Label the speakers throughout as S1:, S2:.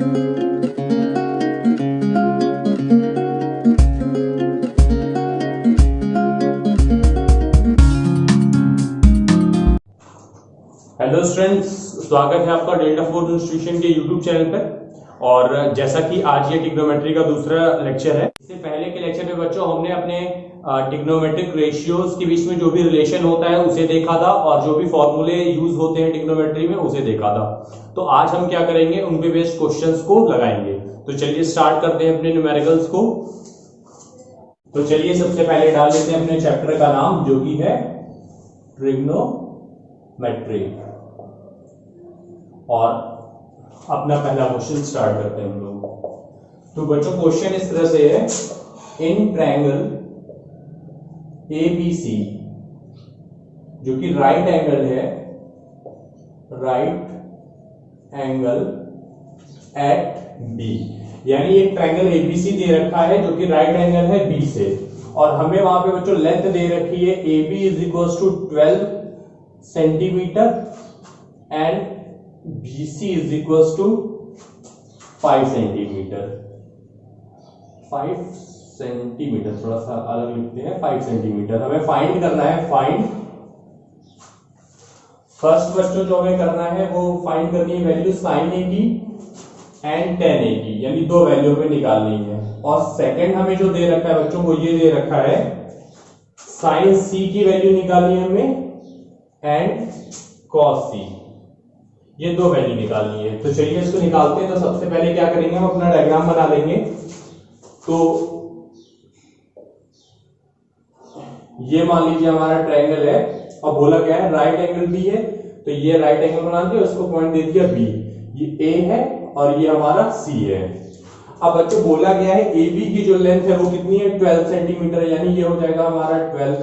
S1: Hello students, स्वागत है आपका डेल्टा फोर्थ इंस्टीट्यूशन के यूट्यूब चैनल पर। और जैसा कि आज ये ट्रिग्नोमेट्री का दूसरा लेक्चर है, इससे पहले के लेक्चर में बच्चों हमने अपने ट्रिग्नोमेट्रिक रेशियोज के बीच में जो भी रिलेशन होता है उसे देखा था और जो भी फॉर्मूले यूज होते हैं ट्रिग्नोमेट्री में उसे देखा था। तो आज हम क्या करेंगे, उन पे बेस्ड क्वेश्चंस को लगाएंगे। तो चलिए स्टार्ट करते हैं अपने न्यूमेरिकल्स को। तो चलिए सबसे पहले डाल लेते हैं अपने चैप्टर का नाम, जो कि है ट्रिग्नोमेट्री, और अपना पहला क्वेश्चन स्टार्ट करते हैं हम लोग। तो बच्चों क्वेश्चन इस तरह से है, इन ट्रायंगल ABC जो कि राइट एंगल है, राइट एंगल एट B, यानी एक ट्रायंगल ABC दे रखा है जो कि राइट एंगल है B से, और हमें वहां पे बच्चों लेंथ दे रखी है AB is equal to 12 centimetre and BC is equal to 5 centimetre. 5 centimetre, थोड़ा सा अलग लिखते हैं, 5 सेंटीमीटर हमें फाइंड करना है। फाइंड फर्स्ट बच्चों जो हमें करना है वो फाइंड करनी है वैल्यू sin A की एंड tan A की, यानी दो वैल्यू पे निकालनी है। और सेकंड हमें जो दे रखा है बच्चों वो ये दे रखा है sin C की वैल्यू निकालनी है हमें एंड cos C, ये दो वैल्यू निकालनी है। तो चलिए इसको निकालते हैं। तो सबसे पहले क्या करेंगे, हम अपना डायग्राम बना लेंगे। तो ये मान लीजिए हमारा ट्रायंगल है और बोला गया है राइट एंगल बी है, तो ये राइट एंगल बना दिया, उसको पॉइंट दे दिया बी, ये ए है और ये हमारा सी है। अब बच्चों बोला गया है ए बी की जो लेंथ है वो कितनी है, 12 सेंटीमीटर, यानी ये हो जाएगा हमारा 12।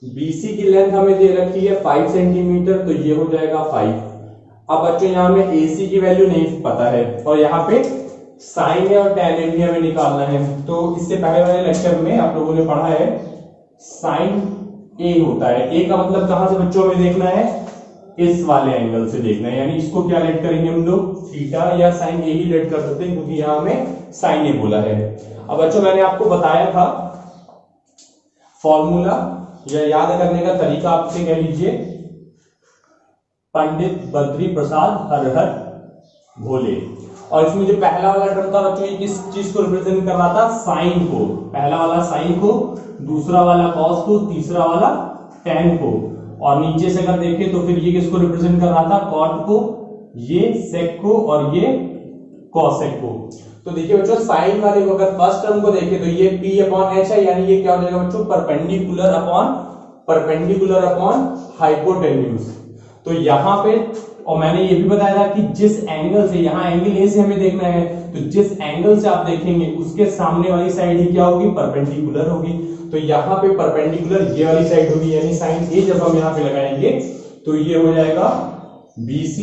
S1: बीसी की लेंथ हमें दे रखी है 5 सेंटीमीटर, तो ये हो जाएगा 5। अब बच्चों यहाँ में AC की वैल्यू नहीं पता है और यहाँ पे साइन है और tan A भी हमें निकालना है। तो इससे पहले वाले लेक्चर में आप लोगों ने पढ़ा है साइन A होता है। A का मतलब कहां से बच्चों हमें देखना है, इस वाले एंगल से देखना है, यानी इसको क्या लेट करेंगे हम लोग, थीटा या साइन A ही लेट कर सकते हैं क्योंकि यहाँ हमें साइन A बोला है। अब बच्चों मैंने आपको बताया था फॉर्मूला या याद करने का तरीका, आपसे कह लीजिए पंडित बद्री प्रसाद हर हर भोले। और इसमें जो पहला वाला टर्म था बच्चों, ये किस चीज को रिप्रेजेंट कर रहा था, साइन को। पहला वाला साइन को, दूसरा वाला कॉस को, तीसरा वाला टैन को, और नीचे से अगर देखें तो फिर ये किसको रिप्रेजेंट कर रहा था, कॉट को, ये सेक को और ये कॉसेक को। तो देखिए बच्चों साइन वाले को अगर फर्स्ट टर्म को देखें तो ये P अपॉन H है, यानी ये क्या हो जाएगा बच्चों, परपेंडिकुलर अपॉन हाइपोटेन्यूज। तो यहाँ पे, और मैंने ये भी बताया था कि जिस एंगल से, यहाँ एंगल ए से हमें देखना है, तो जिस एंगल से आप देखेंगे उसके सामने वाली साइड ही क्या होगी, परपेंडिकुलर होगी। तो यहाँ पे परपेंडिकुलर ये वाली साइड होगी, यानी साइन ए जब हम यहाँ पे लगाएंगे तो ये हो जाएगा BC,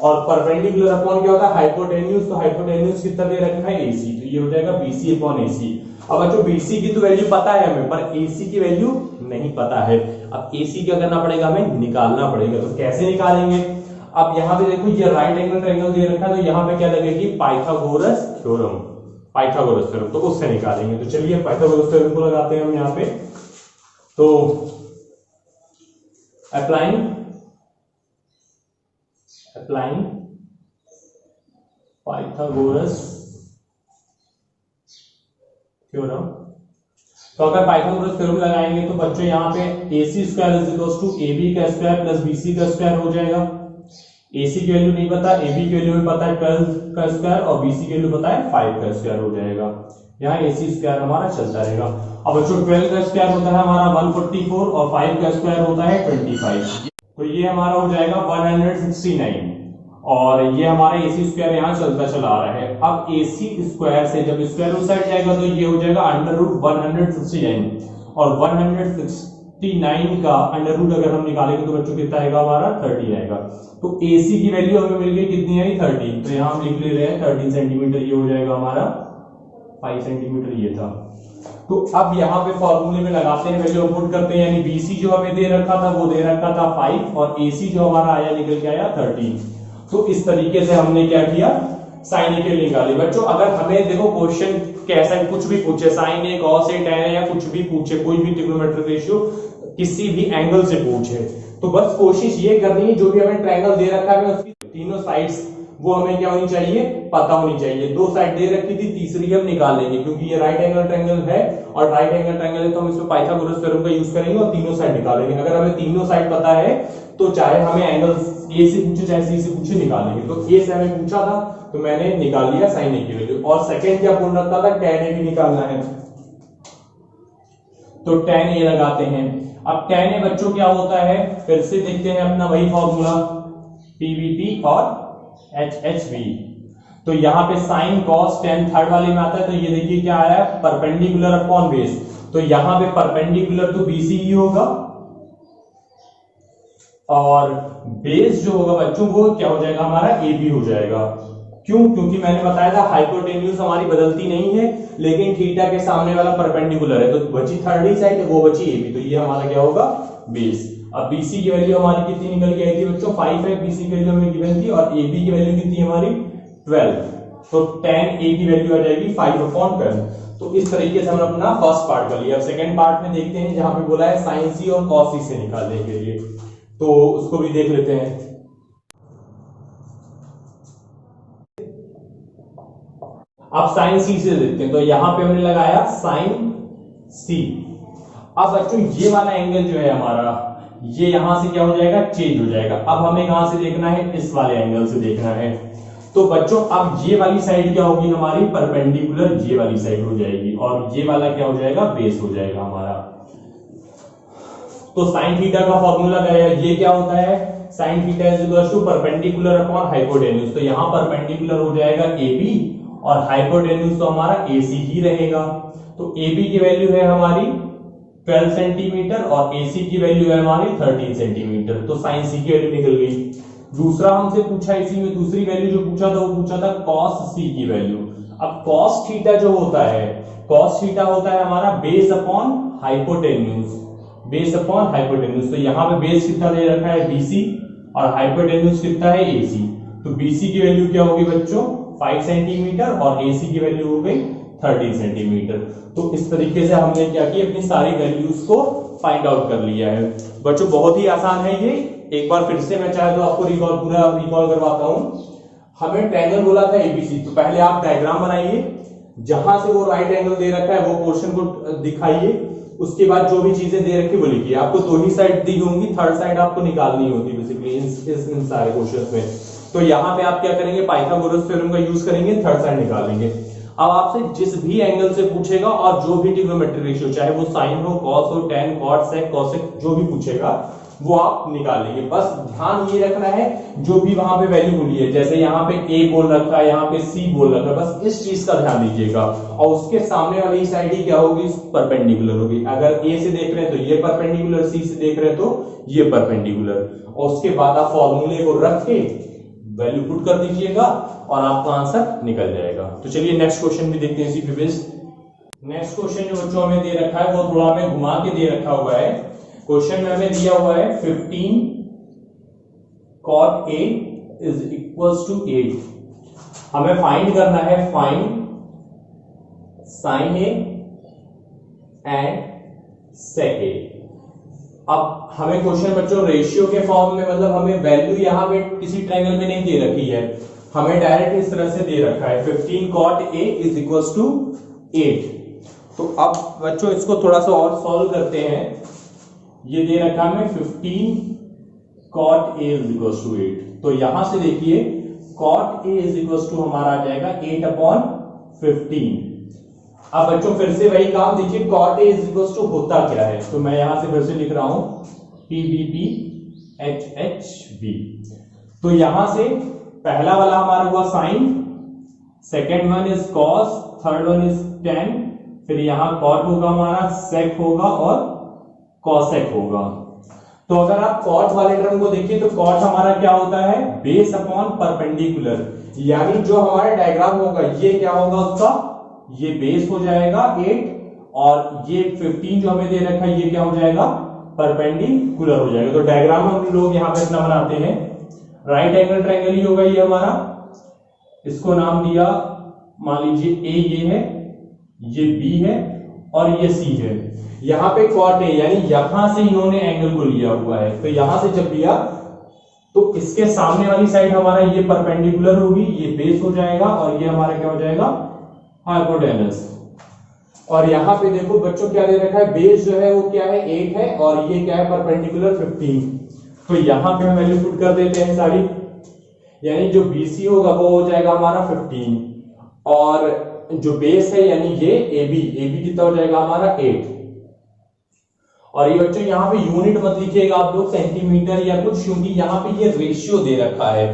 S1: और परपेंडिकुलर अपॉन क्या होता है, हाइपोटेन्यूज। तो हाइपोटेन्यूज कितना दे रखा है, AC, तो ये हो जाएगा BC अपॉन AC। अब बच्चों BC की तो वैल्यू पता है हमें, पर AC की वैल्यू नहीं पता है। अब AC क्या करना पड़ेगा, हमें निकालना पड़ेगा। तो कैसे निकालेंगे, अब यहाँ पे देखो ये राइट एंगल ट्रायंगल दे रखा है, तो यहाँ पे क्या लगेगी, पाइथागोरस थ्योरम, पाइथागोरस थ्योरम, तो उससे निकालेंगे। तो चलिए पाइथागोरस थ्योरम को लगाते हैं हम यहाँ पे। तो अप्लाइंग पाइथागोरस थ्योरम। तो अगर पाइथागोरस थ्योरम लगाएंगे तो बच्चों यहाँ पे AC square is equal to AB का स्क्वायर प्लस BC का स्क्वायर हो जाएगा। AC की वैल्यू नहीं पता, AB की वैल्यू में पता है 12 का स्क्वायर, और BC की वैल्यू पता है 5 का स्क्वायर हो जाएगा। यहाँ AC स्क्वायर हमारा चलता रहेगा। अब बच्चों 12 का स्क्वायर होता है हमारा 144 और 5 का स्क्वायर होता है 25, तो ये हमारा हो जाएगा 169, और ये हमारा AC स्क्वायर यहाँ चलता चला आ रहा है। अब AC स्क्वायर से जब स्क्वायर उस साइड जाएगा तो ये हो जाएगा अंडर रूट 169, और 169 का अंडर रूट अगर हम निकालेंगे तो बच्चों कितना आएगा, हमारा 30 आएगा। तो AC की वैल्यू हमें मिल गई कितनी है, 13। तो यहाँ हम लिख ले रहे हैं 13 सेंटीमीटर, ये हो जाएगा हमारा 5 सेंटीमीटर ये था। तो अब यहाँ पे फॉर्मूले में लगाते हैं, वैल्यू पुट करते हैं, यानी BC जो हमें दे रखा था वो दे रखा था 5, और AC जो हमारा आया निकल के आया 13। तो इस तरीके से हमने क्या किया, साइन ए की वैल्यू निकाली। बच्चों अगर हमें देखो क्वेश्चन कैसा कुछ भी पूछे, sign A, cos A, ten ए या कुछ भी पूछे, कोई भी ट्रिग्नोमेट्रिक रेशियो किसी भी एंगल से पूछे, तो बस कोशिश ये करनी है जो भी हमें ट्रायंगल दे रखा है उसकी तीनों साइड्स वो हमें क्या होनी चाहिए, पता होनी चाहिए। दो साइड दे रखी थी, तीसरी हम निकाल लेंगे क्योंकि ये राइट एंगल ट्रायंगल है और राइट एंगल ट्रायंगल है तो हम इसमें पाइथागोरस थ्योरम का यूज करेंगे और तीनों साइड निकालेंगे। अगर हमें तीनों साइड पता है तो चाहे हमें एंगल ए से पूछे चाहे सी से पूछे निकालेंगे। तो ए से हमें पूछा था तो मैंने निकाल लिया साइन ए की वैल्यू, और सेकंड क्या बोल रखा था, टेन ए भी निकालना है तो टेन ए लगाते हैं। अब टेन ए बच्चों क्या होता है, फिर से देखते हैं अपना वही फॉर्मूला पीवीपी और एचएचवी। तो यहाँ पे साइन कॉस टेन थर्ड वाले में आता है, तो ये देखिए क्या आया है, परपेंडिकुलर अपॉन बेस। तो यहाँ पे परपेंडिकुलर तो बीसी ही होगा और बेस जो होगा बच्चों वो क्या हो जाएगा, हमारा ए बी हो जाएगा। क्यों, क्योंकि मैंने बताया था हाइपोटेन्यूज हमारी बदलती नहीं है, लेकिन थीटा के सामने वाला परपेंडिकुलर है, तो बची थर्ड ही साइड, वो बची ए बी, तो ये हमारा क्या होगा, बेस। अब बीसी की वैल्यू हमारी कितनी निकल के आई थी बच्चों, 5 है, बीसी की वैल्यू हमें गिवन थी, और ए बी की वैल्यू कितनी हमारी 12, तो tan ए की वैल्यू आ जाएगी 5/12। तो इस तरीके से हमने अपना फर्स्ट पार्ट कर लिया। अब सेकंड पार्ट में देखते हैं जहां पे बोला है साइन सी और कॉस सी से निकालने के लिए, तो उसको भी देख लेते हैं। अब साइन सी से देखते हैं, तो यहां पे हमने लगाया साइन सी। अब बच्चों ये वाला एंगल जो है हमारा, ये यहां से क्या हो जाएगा, चेंज हो जाएगा। अब हमें कहां से देखना है, इस वाले एंगल से देखना है। तो बच्चों अब ये वाली साइड क्या होगी हमारी, परपेंडिकुलर ये वाली साइड हो जाएगी, और ये वाला क्या हो जाएगा, बेस हो जाएगा हमारा। तो साइन थीटा का फॉर्मूला क्या है, ये क्या होता है, sine theta is equal to perpendicular upon hypotenuse. तो यहां परपेंडिकुलर हो जाएगा AB और हाइपोटेन्यूज तो हमारा AC ही रहेगा। तो AB की वैल्यू है हमारी 12 सेंटीमीटर और AC की वैल्यू है हमारी 13 सेंटीमीटर। तो साइन सी की वैल्यू निकल गई। दूसरा हमसे पूछा, इसी में दूसरी वैल्यू जो पूछा था वो पूछा था कॉस सी की वैल्यू। अब कॉस थीटा जो होता है, कॉस थीटा होता है हमारा base upon hypotenuse, base upon hypotenuse. तो यहाँ पे बेस कितना दे रखा है BC और हाइपोटेन्यूज कितना है AC। तो BC की वैल्यू क्या होगी बच्चों 5 सेंटीमीटर और AC की वैल्यू हो गई 13 सेंटीमीटर। तो इस तरीके से हमने क्या किया, अपनी सारी वैल्यूज को फाइंड आउट कर लिया है। बच्चों बहुत ही आसान है ये, एक बार फिर से मैं चाहे तो आपको पूरा रिकॉल करवाता हूं। हमें ट्रायंगल बोला था ABC, तो पहले आप डायग्राम बनाइए, जहां से वो राइट एंगल दे रखा है वो पोर्शन को दिखाइए, उसके बाद जो भी चीजें दे रखी वो लिखिए। आपको दो ही साइड दी होंगी, थर्ड साइड आपको निकालनी होती बेसिकली इन सारे क्वेश्चंस में। तो यहाँ पे आप क्या करेंगे, पाइथागोरस थ्योरम का यूज करेंगे, थर्ड साइड निकालेंगे। अब आपसे जिस भी एंगल से पूछेगा और जो भी ट्रिग्नोमेट्रिक रेशियो, चाहे वो साइन हो, कॉस हो, टेन, कॉट, सेक, कोसेक, जो भी पूछेगा वो आप निकालेंगे। बस ध्यान ये रखना है जो भी वहां पे वैल्यू बोली है, जैसे यहाँ पे A बोल रखा है, यहाँ पे C बोल रखा है, बस इस चीज का ध्यान दीजिएगा। और उसके सामने वाली साइड ही क्या होगी, परपेंडिकुलर होगी। अगर A से देख रहे हैं तो ये परपेंडिकुलर, C से देख रहे हैं तो ये परपेंडिकुलर, और उसके बाद आप फॉर्मूले को रख के वैल्यू पुट कर दीजिएगा और आपका आंसर निकल जाएगा। तो चलिए नेक्स्ट क्वेश्चन भी देखते हैं इसी पे बेस्ड। नेक्स्ट क्वेश्चन जो बच्चों हमें दे रखा है वो थोड़ा हमें घुमा के दे रखा हुआ है। क्वेश्चन में हमें दिया हुआ है 15 cot A is equals to 8। हमें फाइंड करना है, find sin A and sec A। अब हमें क्वेश्चन बच्चों रेशियो के फॉर्म में, मतलब हमें वैल्यू यहाँ पे किसी ट्रायंगल में नहीं दे रखी है, हमें डायरेक्ट इस तरह से दे रखा है 15 cot A is equals to 8। तो अब बच्चों इसको थोड़ा सा और सॉल्व करते हैं। ये दे रखा है 15 cot A is equals to 8। तो यहां से देखिए cot A is equals to हमारा आ जाएगा 8/15। अब बच्चों फिर से वही काम देखिए, cot A is equals to होता क्या है, तो मैं यहां से फिर से लिख रहा हूं PVP HHV। तो यहां से पहला वाला हमारा हुआ sine, second one is cos, third one is tan, फिर यहां कॉट होगा हमारा, सेक होगा और कॉसेक होगा। तो अगर आप कॉट वाले टर्म को देखिए तो कॉट हमारा क्या होता है, बेस अपॉन परपेंडिकुलर, यानी जो हमारा डायग्राम होगा ये क्या होगा उसका, ये बेस हो जाएगा 8 और ये 15 जो हमें दे रखा है ये क्या हो जाएगा, परपेंडिकुलर हो जाएगा। तो डायग्राम हम लोग यहां पे अपना बनाते हैं, राइट एंगल ट्रायंगल ही होगा ये हमारा, इसको नाम दिया, मान लीजिए ए ये है, ये बी है और ये सी है। यहां पे कॉट है, यानी यहां से इन्होंने एंगल को लिया हुआ है, तो यहां से जब लिया तो इसके सामने वाली साइड हमारा ये परपेंडिकुलर होगी, ये बेस हो जाएगा और ये हमारा क्या हो जाएगा, हाइपोटेनस। और यहां पे देखो बच्चों क्या दे रखा है, बेस जो है वो क्या है 8 है और ये क्या है परपेंडिकुलर 15। तो यहां पे हम वैल्यू पुट कर देते हैं सारी, यानी जो BC होगा वो हो जाएगा हमारा 15 और जो बेस है यानी ये AB कितना हो जाएगा हमारा 8। और ये बच्चों यहाँ पे यूनिट मत लिखिएगा आप लोग सेंटीमीटर या कुछ, क्योंकि यहाँ पे ये रेशियो दे रखा है,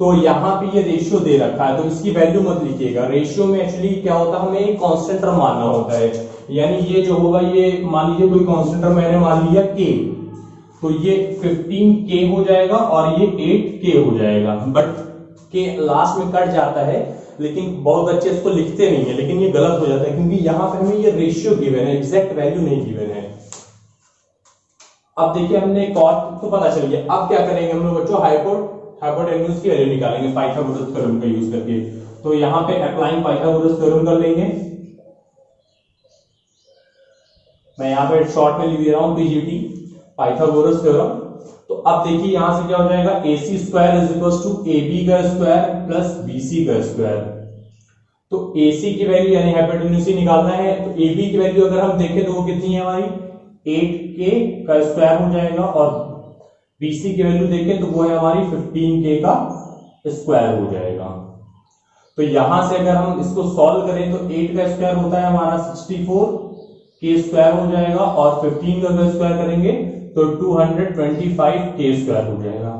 S1: तो यहाँ पे ये रेशियो दे रखा है तो इसकी वैल्यू मत लिखिएगा। रेशियो में एक्चुअली क्या होता है, हमें एक कांस्टेंट टर्म मानना होता है, यानी ये जो होगा ये मान लीजिए कोई कांस्टेंट टर्म मैंने मान लिया K, तो ये 15K हो जाएगा और ये 8K हो जाएगा। बट K लास्ट में कट जाता है, लेकिन बहुत बच्चे इसको लिखते नहीं है, लेकिन ये गलत हो जाता है क्योंकि यहाँ पे हमें ये रेशियो गिवन है, एग्जैक्ट वैल्यू नहीं गिवन है। अब देखिए हमने कॉट तो पता चल गया, अब क्या करेंगे हम लोग बच्चों, हाइपोटेन्यूज की वैल्यू निकालेंगे पाइथागोरस थ्योरम का यूज करके। तो यहाँ पे अप्लाइंग पाइथागोरस थ्योरम कर लेंगे, मैं यहाँ पे शॉर्ट में लिख दे रहा हूं PGT पाइथागोरस थ्योरम। तो अब देखिए यहां से क्या हो जाएगा, AC square is equal to AB का स्क्वायर प्लस BC का स्क्वायर। तो AC की वैल्यू यानी हाइपोटेन्यूज निकालना है, तो AB की वैल्यू अगर हम देखें तो वो कितनी है हमारी 8K का स्क्वायर हो जाएगा और BC की वैल्यू देखें तो वो है हमारी 15K का स्क्वायर हो जाएगा। तो यहां से अगर हम इसको सॉल्व करें तो 8 का स्क्वायर होता है हमारा 64, K स्क्वायर हो जाएगा और 15 का स्क्वायर करेंगे तो 225K स्क्वायर हो जाएगा।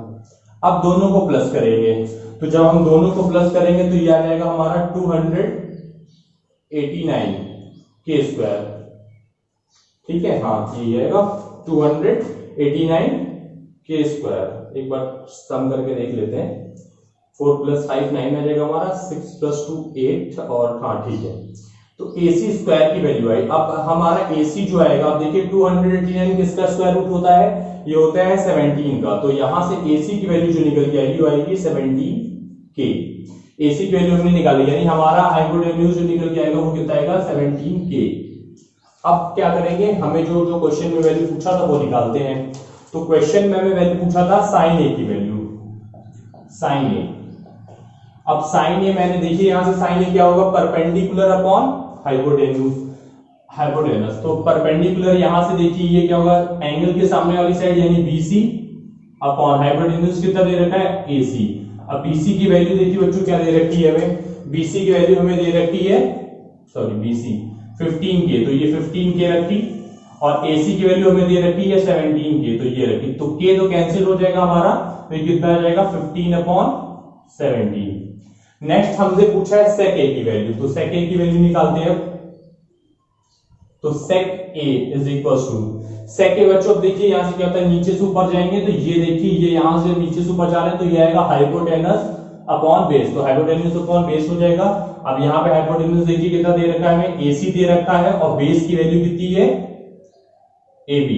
S1: अब दोनों को प्लस करेंगे, तो जब हम दोनों को प्लस करेंगे तो ये आ जाएगा हमारा 289K स्क्वायर, ठीक है, हाँ ये आएगा 289K स्क्वायर। एक बार सम करके देख लेते हैं, 4 + 5 9 आ जाएगा हमारा, 6 + 2 8 और हाँ ठीक है। तो AC स्क्वायर की वैल्यू आई। अब हमारा AC जो आएगा, आप देखिए 289 किसका स्क्वायर रूट होता है, ये होता है 17 का। तो यहां से AC की वैल्यू जो निकल के आएगी वो आएगी 17K। AC की वैल्यू हमने निकाली, यानी हमारा हाइपोटेन्यूज जो निकल के आएगा वो कितना आएगा 17K। अब क्या करेंगे, हमें जो क्वेश्चन में वैल्यू पूछा था वो निकालते हैं। तो क्वेश्चन में हमें वैल्यू पूछा था sin A की वैल्यू, sin A। अब sin A मैंने देखिए यहां से sin A क्या होगा, परपेंडिकुलर अपॉन हाइपोटेनस। तो परपेंडिकुलर यहां से देखिए ये क्या होगा, एंगल के सामने वाली साइड यानी BC अपॉन हाइपोटेनस कितना दे रखा है AC। अब BC की वैल्यू देखिए बच्चों क्या दे रखी है हमें, BC की वैल्यू हमें दे रखी है, सॉरी BC 15K, तो ये 15K रखी और AC की वैल्यू हमें दे रखी है 17K, तो ये रखी। तो K तो कैंसिल हो जाएगा हमारा, तो ये कितना आ जाएगा 15/17। नेक्स्ट हमसे पूछा है sec A की वैल्यू, तो sec A की वैल्यू निकालते हैं। तो sec A is equal to sec A बच्चों देखिए यहां से क्या होता है, नीचे से ऊपर जाएंगे तो ये देखिए ये यहां से नीचे से ऊपर जा रहे हैं तो ये आएगा हाइपोटेनस अपॉन बेस, तो हाइपोटेनस अपॉन बेस हो जाएगा। अब यहाँ पे हाइपोटेनस देखिए कितना दे रखा है हमें, AC दे रखा है और बेस की वैल्यू कितनी है AB।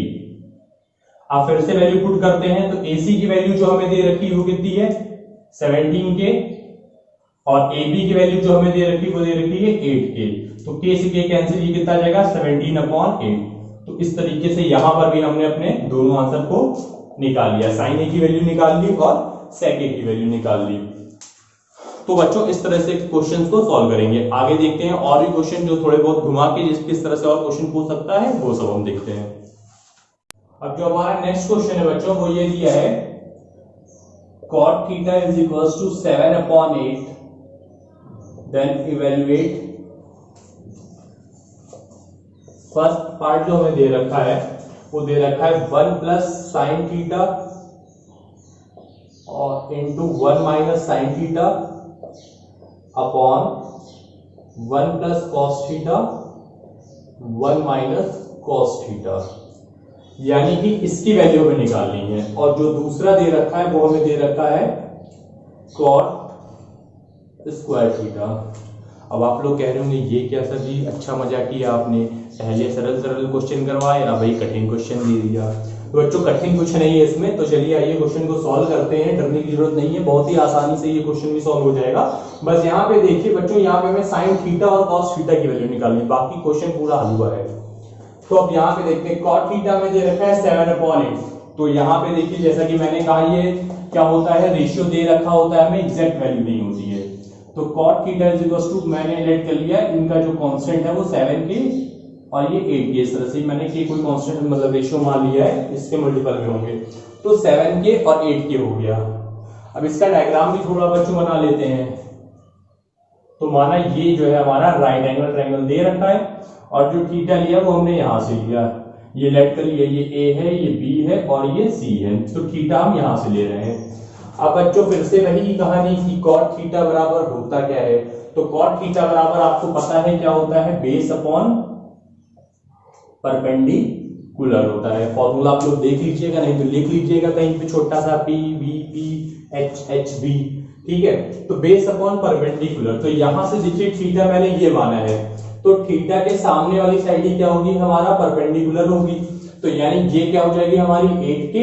S1: आप फिर से वैल्यू पुट करते हैं तो AC की वैल्यू जो हमें दे रखी है वो कितनी है 17K और AB की वैल्यू जो हमें दे रखी है वो दे रखी है 8K। तो K से K कैंसिल, ये कितना आ जाएगा 17/8। तो इस तरीके से यहां पर भी हमने अपने दोनों आंसर को निकाल लिया, sin A की वैल्यू निकाल ली और sec A की वैल्यू निकाल ली। तो बच्चों इस तरह से क्वेश्चंस को सॉल्व करेंगे। आगे देखते हैं और भी क्वेश्चन जो थोड़े बहुत घुमा के किस तरह से और क्वेश्चन पूछ सकता है वो सब हम देखते हैं। अब जो हमारा नेक्स्ट क्वेश्चन है बच्चों वो ये दिया है, cot theta is equal to 7/8, then evaluate. First part जो हमें दे रखा है वो दे रखा है 1 + sin थीटा और into 1 - sin theta upon 1 + cos theta 1 - cos theta, यानी कि इसकी वैल्यू हमें निकालनी है। और जो दूसरा दे रखा है वो हमें दे रखा है cot स्क्वायर थीटा। अब आप लोग कह रहे होंगे ये क्या सर जी, अच्छा मजा किया आपने, पहले सरल सरल क्वेश्चन करवाए, अब भाई कठिन क्वेश्चन दे दिया। तो बच्चों कठिन कुछ नहीं है इसमें, तो चलिए आइए क्वेश्चन को सॉल्व करते हैं, डरने की जरूरत नहीं है, बहुत ही आसानी से ये क्वेश्चन भी सॉल्व हो जाएगा। बस यहाँ पे देखिए बच्चों, यहाँ पे हमें साइन थीटा और कॉस थीटा की वैल्यू निकालनी है, बाकी क्वेश्चन पूरा हल हुआ है। तो अब यहाँ पे देखते हैं कॉट थीटा में दे रखा है 7/8, तो यहाँ पे देखिए जैसा कि मैंने कहा ये क्या होता है, रेशियो दे रखा होता है, हमें एग्जैक्ट वैल्यू नहीं होती है। तो cot theta is equal to, मैंने लेट कर लिया इनका जो कांस्टेंट है वो 7 के और ये 8 के, इस तरह से मैंने के कोई कांस्टेंट मतलब रेशियो मान लिया है, इसके मल्टीपल में होंगे, तो 7 के और 8 के हो गया। अब इसका डायग्राम भी थोड़ा बच्चों बना लेते हैं। तो माना ये जो है हमारा राइट एंगल ट्रायंगल दे रखा है और जो थीटा लिया वो हमने यहां से लिया, ये लेट कर लिया, ये ए है, ये बी है और ये सी है, तो थीटा हम यहां से ले रहे हैं। अब बच्चों फिर से वही कहानी कि कॉट थीटा बराबर होता क्या है, तो कॉट थीटा बराबर आपको पता है क्या होता है, बेस अपॉन परपेंडिकुलर होता है। फॉर्मूला आप लोग देख लीजिएगा, नहीं तो लिख लीजिएगा कहीं पे छोटा सा P B P H H B, ठीक है। तो बेस अपॉन परपेंडिकुलर, तो यहां से देखिए थीटा मैंने ये माना है, तो थीटा के सामने वाली साइड ही क्या होगी, हमारा परपेंडिकुलर होगी, तो यानी ये क्या हो जाएगी हमारी 8K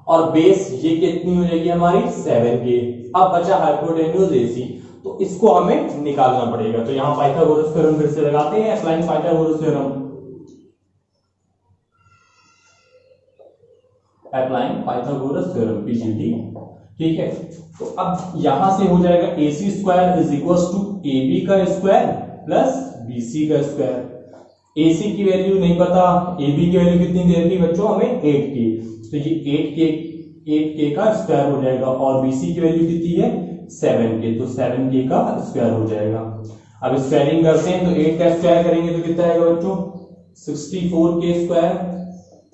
S1: और बेस ये कितनी हो जाएगी हमारी 7K। अब बचा हाइपोटेन्यूज AC, तो इसको हमें निकालना पड़ेगा। तो यहाँ पाइथागोरस थ्योरम फिर से लगाते हैं, applying Pythagoras theorem, applying Pythagoras theorem PGT, ठीक है। तो अब यहां से हो जाएगा AC square is equal to AB का स्क्वायर प्लस BC का स्क्वायर। AC की वैल्यू नहीं पता, AB की वैल्यू कितनी दे रखी बच्चों हमें 8K, तो ये 8K का स्क्वायर हो जाएगा और BC की वैल्यू कितनी है 7K, तो 7K का स्क्वायर हो जाएगा। अब स्क्वायरिंग करते हैं, तो 8 का स्क्वायर करेंगे तो कितना आएगा बच्चों 64K स्क्वायर,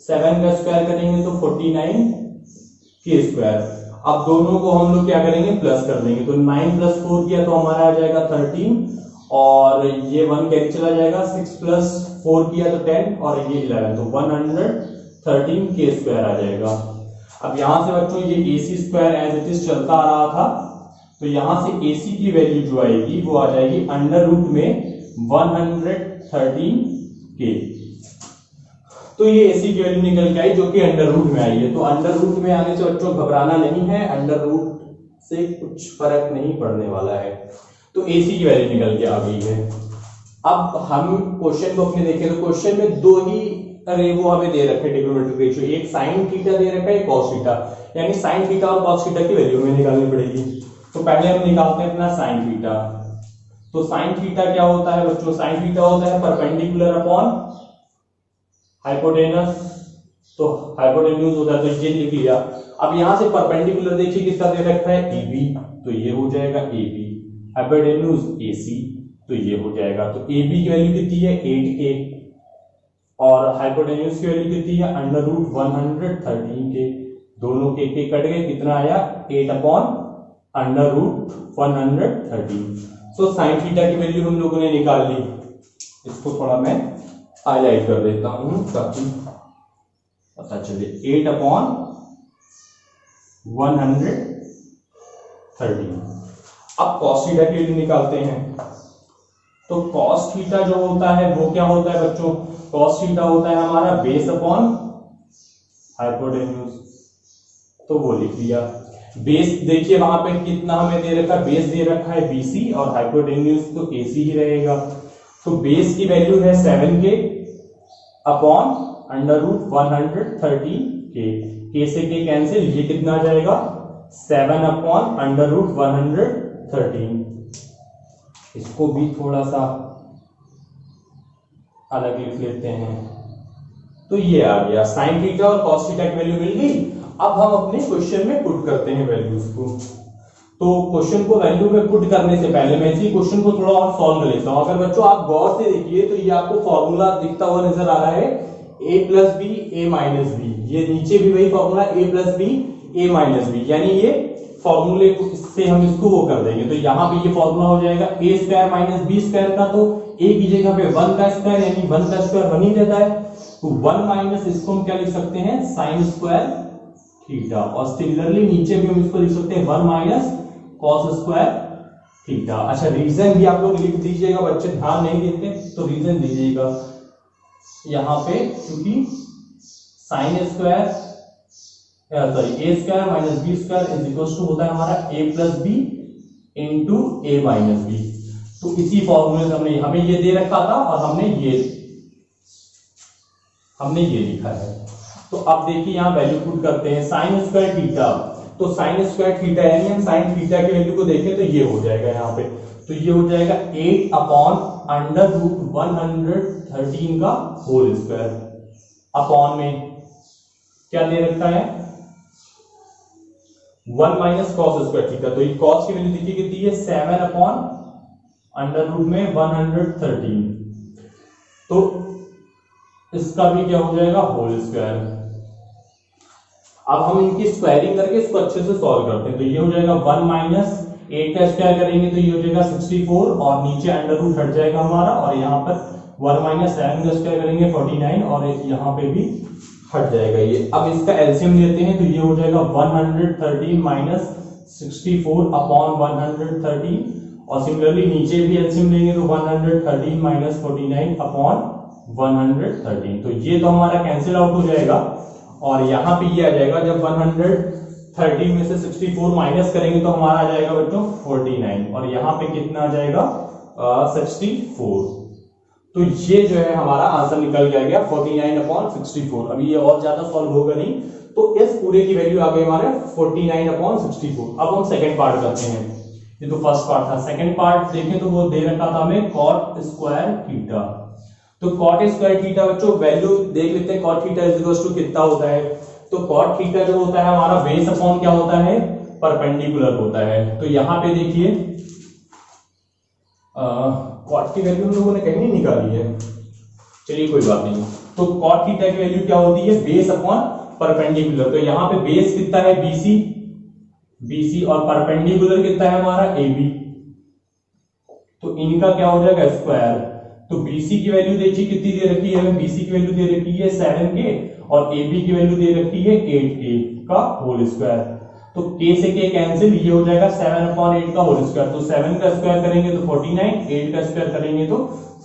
S1: 7 का स्क्वायर करेंगे तो 49K स्क्वायर। अब दोनों को हम लोग क्या करेंगे प्लस कर देंगे, तो 9 + 4 किया तो हमारा आ जाएगा 13 और ये 1 कैरी चला जाएगा, 6 + 4 किया तो 10 और ये 11, तो 113K स्क्वायर आ जाएगा। अब यहां से बच्चों ये AC square as it is चलता आ रहा था, तो यहां से AC की वैल्यू जो आएगी वो आ जाएगी √ में 113K, तो ये AC की वैल्यू निकल के आई जो कि √ में आई है। तो √ में आने से बच्चों घबराना नहीं है, √ से कुछ फर्क नहीं पड़ने वाला है, तो AC की वैल्यू निकल के आ गई है। अब हम क्वेश्चन को अपने देखें, तो क्वेश्चन में दो ही वो हमें दे रखे ट्रिग्नोमेट्रिक रेशियो, एक साइन थीटा दे रखा है, एक कॉस थीटा, यानी साइन थीटा और कॉस थीटा की वैल्यू हमें निकालनी पड़ेगी। तो पहले हम निकालते हैं अपना साइन थीटा। तो साइन थीटा क्या होता है बच्चों, साइन थीटा होता है परपेंडिकुलर अपॉन हाइपोटेनस, तो हाइपोटेन्यूज होता है, तो ये लिख लिया। अब यहां से परपेंडिकुलर देखिए कितना दे रखा है AB, तो ये हो जाएगा AB, हाइपोटेन्यूज AC, तो ये हो जाएगा। तो AB की वैल्यू कितनी है 8K और हाइपोटेन्यूज की वैल्यू कितनी है √ 113K, दोनों के कट गए, कितना आया 8/√ 113। सो साइन थीटा की वैल्यू हम लोगों ने निकाल ली। इसको थोड़ा मैं हाईलाइट कर देता हूं ताकि पता चले, 8/113। अब कॉस थीटा की वैल्यू निकालते हैं। तो कॉस थीटा जो होता है वो क्या होता है बच्चों, कॉस थीटा होता है हमारा बेस अपॉन हाइपोटेन्यूज, तो वो लिख लिया। बेस देखिए वहां पे कितना हमें दे रखा है, बेस दे रखा है BC और हाइपोटेन्यूज तो AC ही रहेगा। तो बेस की वैल्यू है 7K अपॉन √ 113K, K से K कैंसिल, ये कितना आ जाएगा 7/√ 113। इसको भी थोड़ा सा अलग लिख लेते हैं, तो ये आ गया साइन थीटा और कॉस थीटा की वैल्यू मिल गई। अब हम अपने क्वेश्चन में पुट करते हैं वैल्यूज को। तो क्वेश्चन को वैल्यू में पुट करने से पहले मैं इसी क्वेश्चन को थोड़ा और सॉल्व कर लेता हूं। अगर बच्चों आप गौर से देखिए तो ये आपको फॉर्मूला दिखता हुआ नजर आ रहा है A + B A - B, ये नीचे भी वही formula A + B A - B, यानी ये फॉर्मूले से हम इसको वो कर देंगे, तो यहाँ पे ये फॉर्मूला हो जाएगा A² - B² का, तो A की जगह पे 1 का स्क्वायर, यानी 1 का स्क्वायर 1 ही रहता है, तो 1 माइनस इसको हम क्या लिख सकते हैं साइन स्क्वायर थीटा, और सिमिलरली नीचे भी हम इसको लिख सकते हैं 1 माइनस कॉस स्क्वायर थीटा। अच्छा रीजन भी आप लोग लिख दीजिएगा, बच्चे ध्यान नहीं देते तो रीजन दीजिएगा यहाँ पे, क्योंकि sine square sorry a square minus b square is equal to होता है हमारा a plus b into a minus b. तो इसी फॉर्मूले से हमने हमें ये दे रखा था और हमने ये लिखा है। तो अब देखिए यहां वैल्यू पुट करते हैं साइन स्क्वायर थीटा। तो साइन स्क्वायर थीटा यानी हम साइन थीटा की वैल्यू को देखें तो ये हो जाएगा यहाँ पे, तो ये हो जाएगा 8 अपॉन अंडर रूट 113 का होल स्क्वायर। अपॉन में क्या दे रखा है 1 माइनस कॉस स्क्वायर थीटा। तो ये कॉस की वैल्यू देखिए कितनी है 7 अपॉन अंडर रूट में 113। तो इसका भी क्या हो जाएगा होल स्क्वायर। अब हम इनकी स्क्वायरिंग करके इसको अच्छे से सॉल्व करते हैं। तो ये हो जाएगा 1 माइनस 8 का स्क्वायर करेंगे तो ये हो जाएगा 64 और नीचे अंडर रूट हट जाएगा हमारा, और यहाँ पर 1 माइनस 7 का स्क्वायर करेंगे 49 और यहाँ पे भी हट जाएगा ये। अब इसका एलसीएम लेते हैं तो ये हो जाएगा 113 माइनस 64 अपॉन 113, और सिमिलरली नीचे भी एलसीएम लेंगे तो 113 माइनस 49 अपॉन 113। तो ये तो हमारा कैंसिल आउट हो जाएगा और यहाँ पे ये आ जाएगा जब 113 में से 64 माइनस करेंगे तो हमारा आ जाएगा बच्चों 49, और यहाँ पे कितना आ जाएगा 64। तो ये जो है हमारा आंसर निकल के आ गया 49 अपॉन 64। अभी ये और ज्यादा सॉल्व होगा नहीं, तो इस पूरे की वैल्यू आ गई हमारे 49 अपॉन 64। अब हम सेकंड पार्ट करते हैं। ये तो फर्स्ट पार्ट था। सेकंड पार्ट देखें तो वो दे रखा था हमें कॉट स्क्वायर थीटा। तो कॉट स्क्वायर थीटा बच्चों वैल्यू देख लेते हैं। Cot theta is equal to कितना होता है। तो कॉट थीटा जो होता है हमारा बेस अपॉन क्या होता है परपेंडिकुलर होता है। तो यहां पे देखिए कॉट की वैल्यू हम लोगों ने कहीं नहीं निकाली है, चलिए कोई बात नहीं। तो कॉट थीटा की वैल्यू क्या होती है बेस अपॉन परपेंडिकुलर। तो यहाँ पे बेस कितना है BC और परपेंडिकुलर कितना है हमारा AB। तो इनका क्या हो जाएगा स्क्वायर। तो BC की वैल्यू देखिए कितनी दे रखी है, BC की वैल्यू दे रखी है 7K और AB की वैल्यू दे रखी है 8K का होल स्क्वायर। तो K से K कैंसिल, ये हो जाएगा 7/8 का होल स्क्वायर। तो 7 का स्क्वायर करेंगे तो 49, 8 का स्क्वायर करेंगे तो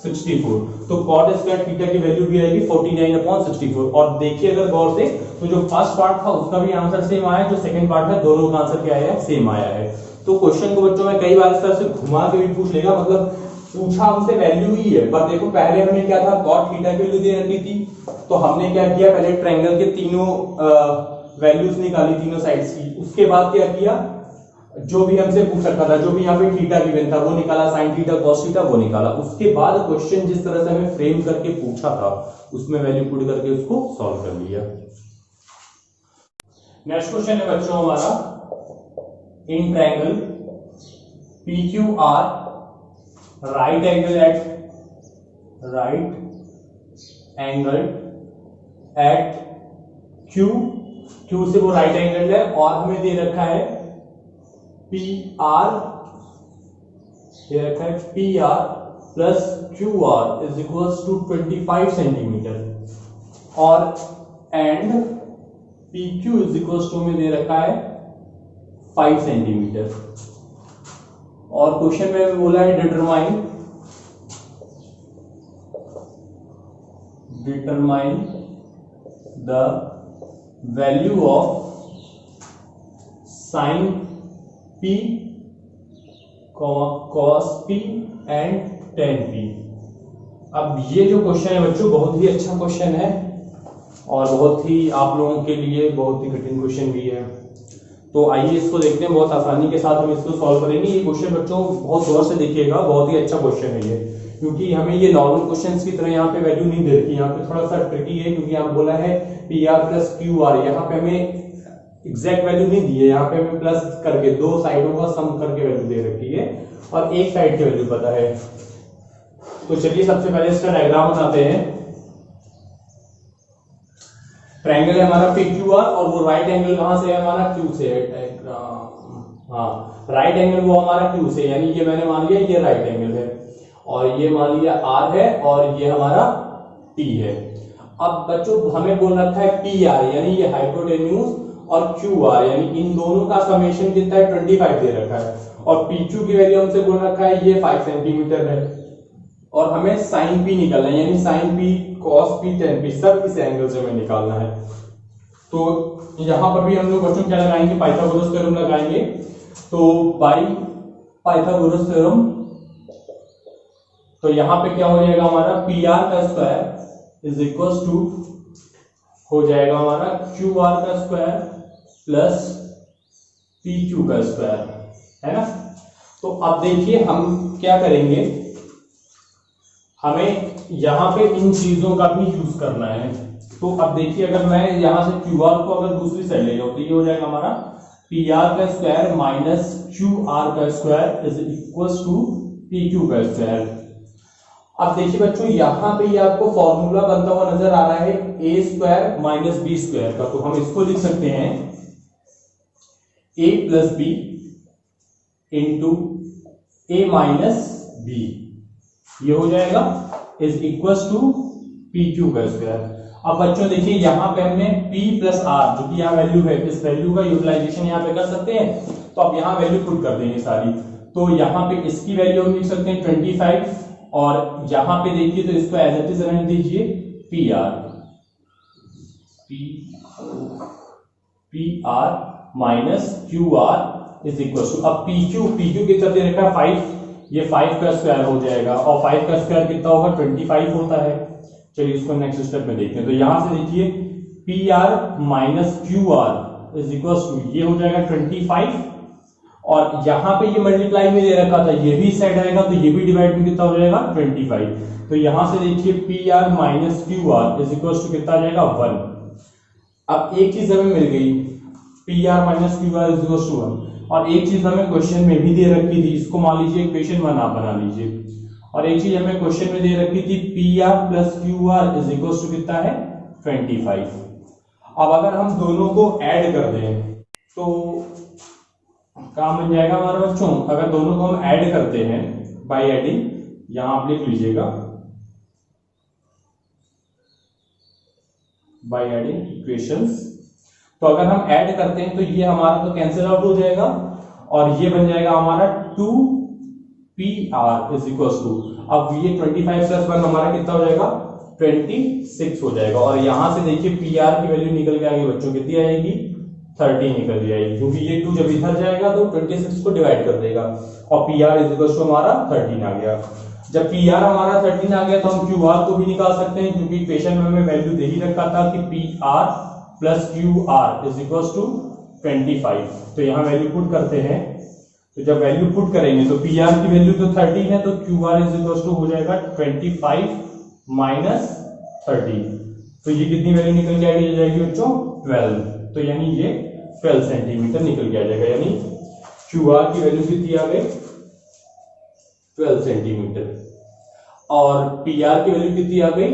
S1: 64। तो कॉट स्क्वायर थीटा की वैल्यू भी आएगी 49/64। और देखिए अगर गौर से तो जो फर्स्ट पार्ट था उसका भी आंसर सेम आया, जो सेकंड पार्ट था दोनों का आंसर क्या आया सेम आया है। तो क्वेश्चन को बच्चों में कई बार इस तरह से घुमा के भी पूछ लेगा, मतलब पूछा हमसे वैल्यू ही है, पर देखो पहले हमें क्या था कॉट थीटा की वैल्यू दे रखी थी, तो हमने क्या किया पहले ट्रायंगल के तीनों वैल्यूज निकाली तीनों साइड्स की। उसके बाद क्या किया जो भी हमसे पूछ रखा था, जो भी यहाँ पे थीटा गिवन था वो निकाला, साइन थीटा कॉस थीटा वो निकाला। उसके बाद क्वेश्चन जिस तरह से हमें फ्रेम करके पूछा था उसमें वैल्यू पुट करके उसको सॉल्व कर लिया। नेक्स्ट क्वेश्चन है बच्चों हमारा in triangle PQR right angle at Q से वो राइट एंगल है, और हमें दे रखा है PR plus QR is equals to 25 centimetre, और and PQ is equals to में दे रखा है 5 सेंटीमीटर। और क्वेश्चन में बोला है determine the value of sine P, cos P and tan P। अब ये जो क्वेश्चन है बच्चों बहुत ही अच्छा क्वेश्चन है और बहुत ही आप लोगों के लिए बहुत ही कठिन क्वेश्चन भी है। तो आइए इसको देखते हैं, बहुत आसानी के साथ हम इसको सॉल्व करेंगे। ये क्वेश्चन बच्चों बहुत गौर से देखिएगा, बहुत ही अच्छा क्वेश्चन है ये, क्योंकि हमें ये नॉर्मल क्वेश्चंस की तरह यहाँ पे वैल्यू नहीं दे रखी, यहाँ पे थोड़ा सा ट्रिकी है, क्योंकि यहाँ बोला है PR प्लस QR, यहाँ पे हमें एग्जैक्ट वैल्यू नहीं दी है, यहाँ पे हमें प्लस करके दो साइडों का सम करके वैल्यू दे रखी है और एक साइड की वैल्यू पता है। तो चलिए सबसे पहले इसका डायग्राम बनाते हैं। ट्रायंगल है हमारा PQR और वो राइट एंगल कहां से है हमारा Q से है। डायग्राम हाँ राइट एंगल वो हमारा Q से, यानी ये मैंने मान लिया ये राइट एंगल है और ये मान लिया R है और ये हमारा T है। अब बच्चों हमें बोल रखा है PR यानी ये हाइपोटेन्यूज और QR यानी इन दोनों का समेशन कितना है 25 दे रखा है, और PQ की वैल्यू हमसे बोल रखा है ये 5 सेंटीमीटर है, और हमें साइन P निकालना है यानी sign P cos p tan p सब इस एंगल से हमें निकालना है। तो यहां पर भी हम लोग बच्चों क्या लगाएंगे, पाइथागोरस थ्योरम लगाएंगे। तो बाई पाइथागोरस थ्योरम तो यहां पे क्या हो जाएगा हमारा पी आर का स्क्वायर इज इक्वल टू हो जाएगा हमारा क्यू आर का स्क्वायर प्लस पी क्यू का स्क्वायर, है ना। तो अब देखिए हम क्या करेंगे, हमें यहां पे इन चीजों का भी यूज करना है। तो अब देखिए अगर मैं यहां से क्यू आर को अगर दूसरी साइड ले जाऊं तो ये हो जाएगा हमारा पी आर का स्क्वायर माइनस क्यू आर का square is equal to P Q का स्क्वायर। अब देखिए बच्चों यहां पे ये आपको फॉर्मूला बनता हुआ नजर आ रहा है a square minus b square का। तो हम इसको लिख सकते हैं a plus b into a minus b, ये हो जाएगा is equal to P Q का स्क्वायर। अब बच्चों देखिए यहां पे हमने p प्लस आर जो कि यहाँ वैल्यू है, इस वैल्यू का यूटिलाइजेशन यहाँ पे कर सकते हैं। तो अब यहाँ वैल्यू पुट कर देंगे सारी। तो यहाँ पे इसकी वैल्यू हम लिख सकते हैं 25 और यहाँ पे देखिए तो इसको एज इट इज रहने दीजिए P R minus Q R is equal to, अब पी क्यू की तरफ दे रखा है 5, ये 5 का स्क्वायर हो जाएगा और 5 का स्क्वायर कितना होगा 25 होता है। चलिए इसको नेक्स्ट स्टेप में देखते हैं। तो यहां से देखिए P R minus Q R is equal to ये हो जाएगा 25 और यहां पे ये मल्टीप्लाई में दे रखा था, ये भी साइड आएगा तो ये भी डिवाइड में कितना हो जाएगा 25। तो यहां से देखिए P R minus Q R is equal to कितना आ जाएगा 1। अब एक चीज हमें मिल गई P R minus Q R is equal to 1 और एक चीज हमें क्वेश्चन में भी दे रखी थी, इसको मान लीजिए इक्वेशन 1 आप बना लीजिए। और एक चीज हमें क्वेश्चन में दे रखी थी P R plus Q R is equal to कितना है 25। अब अगर हम दोनों को ऐड कर दें तो काम बन जाएगा हमारा बच्चों। अगर दोनों को हम ऐड करते हैं बाय एडिंग, यहां आप लिख लीजिएगा बाय एडिंग इक्वेशंस। तो अगर हम ऐड करते हैं तो ये हमारा तो कैंसिल आउट हो जाएगा और ये बन जाएगा हमारा 2pr इज इक्वल टू, अब ये 25 प्लस 1 हमारा कितना हो जाएगा 26 हो जाएगा। और यहां से देखिए pr की वैल्यू निकल के आएगी बच्चों, कितनी आएगी 30 निकल जाएगी, क्योंकि ये 2 जब इधर जाएगा तो 26 को डिवाइड कर देगा और pr इज इक्वल टू हमारा 13 आ गया। जब pr हमारा 13 आ गया तो हम qr को भी निकाल सकते हैं, क्योंकि इक्वेशन में हमें वैल्यू दे ही रखा था कि pr plus Q R is equal to 25। तो यहाँ वैल्यू पुट करते हैं। तो जब वैल्यू पुट करेंगे तो पी आर की वैल्यू तो 30 है तो Q R is equal to हो जाएगा 25 माइनस 30। तो ये कितनी वैल्यू निकल के आ जाएगी बच्चों 12। तो यानी ये 12 सेंटीमीटर निकल के आ जाएगा, यानी क्यू आर की वैल्यू कितनी आ गई 12 सेंटीमीटर और पी आर की वैल्यू कितनी आ गई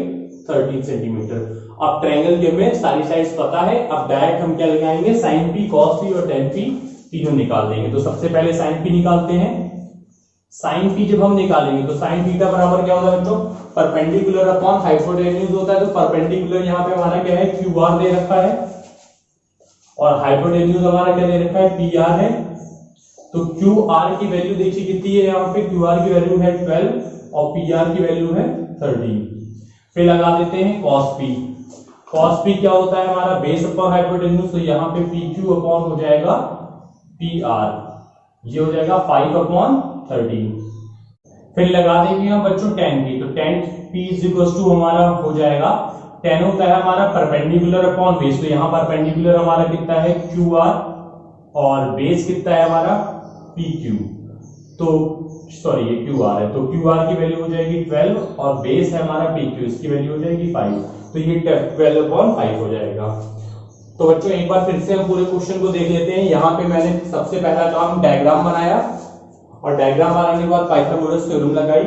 S1: 13 सेंटीमीटर। अब ट्रायंगल के में सारी साइड्स पता है, अब डायरेक्ट हम क्या लगाएंगे साइन पी कॉस पी और टेन पी तीनों निकाल देंगे। तो सबसे पहले साइन पी निकालते हैं। साइन पी जब हम निकालेंगे तो साइन थीटा बराबर क्या होता है बच्चों परपेंडिकुलर अपॉन हाइपोटेन्यूज होता है। तो परपेंडिकुलर यहाँ पे हमारा क्या है क्यू आर दे रखा है और हाइपोटेन्यूज हमारा क्या दे रखा है पी आर है। तो क्यू आर की वैल्यू देखिए कितनी है, यहाँ पे क्यू आर की वैल्यू है 12 और पी आर की वैल्यू है 13। फिर लगा देते हैं कॉस पी। कॉस पी क्या होता है हमारा बेस अपॉन हाइपोटेन्यूज, तो यहाँ पे पी क्यू अपॉन हो जाएगा पी आर, ये हो जाएगा 5 अपॉन 13। फिर लगा देंगे हम बच्चों टेन पी। तो tan P is equal to हमारा हो जाएगा 10 होता है हमारा परपेंडिकुलर अपॉन बेस। तो यहाँ परपेंडिकुलर हमारा कितना है क्यू आर और बेस कितना है हमारा पी क्यू। तो सॉरी ये क्यू आर है, तो क्यू आर की वैल्यू हो जाएगी 12 और बेस है हमारा पी क्यू, इसकी वैल्यू हो जाएगी 5। तो ये 12/5 हो जाएगा। तो बच्चों एक बार फिर से हम पूरे क्वेश्चन को देख लेते हैं। यहाँ पे मैंने सबसे पहला काम डायग्राम बनाया और डायग्राम बनाने के बाद पाइथागोरस थ्योरम लगाई।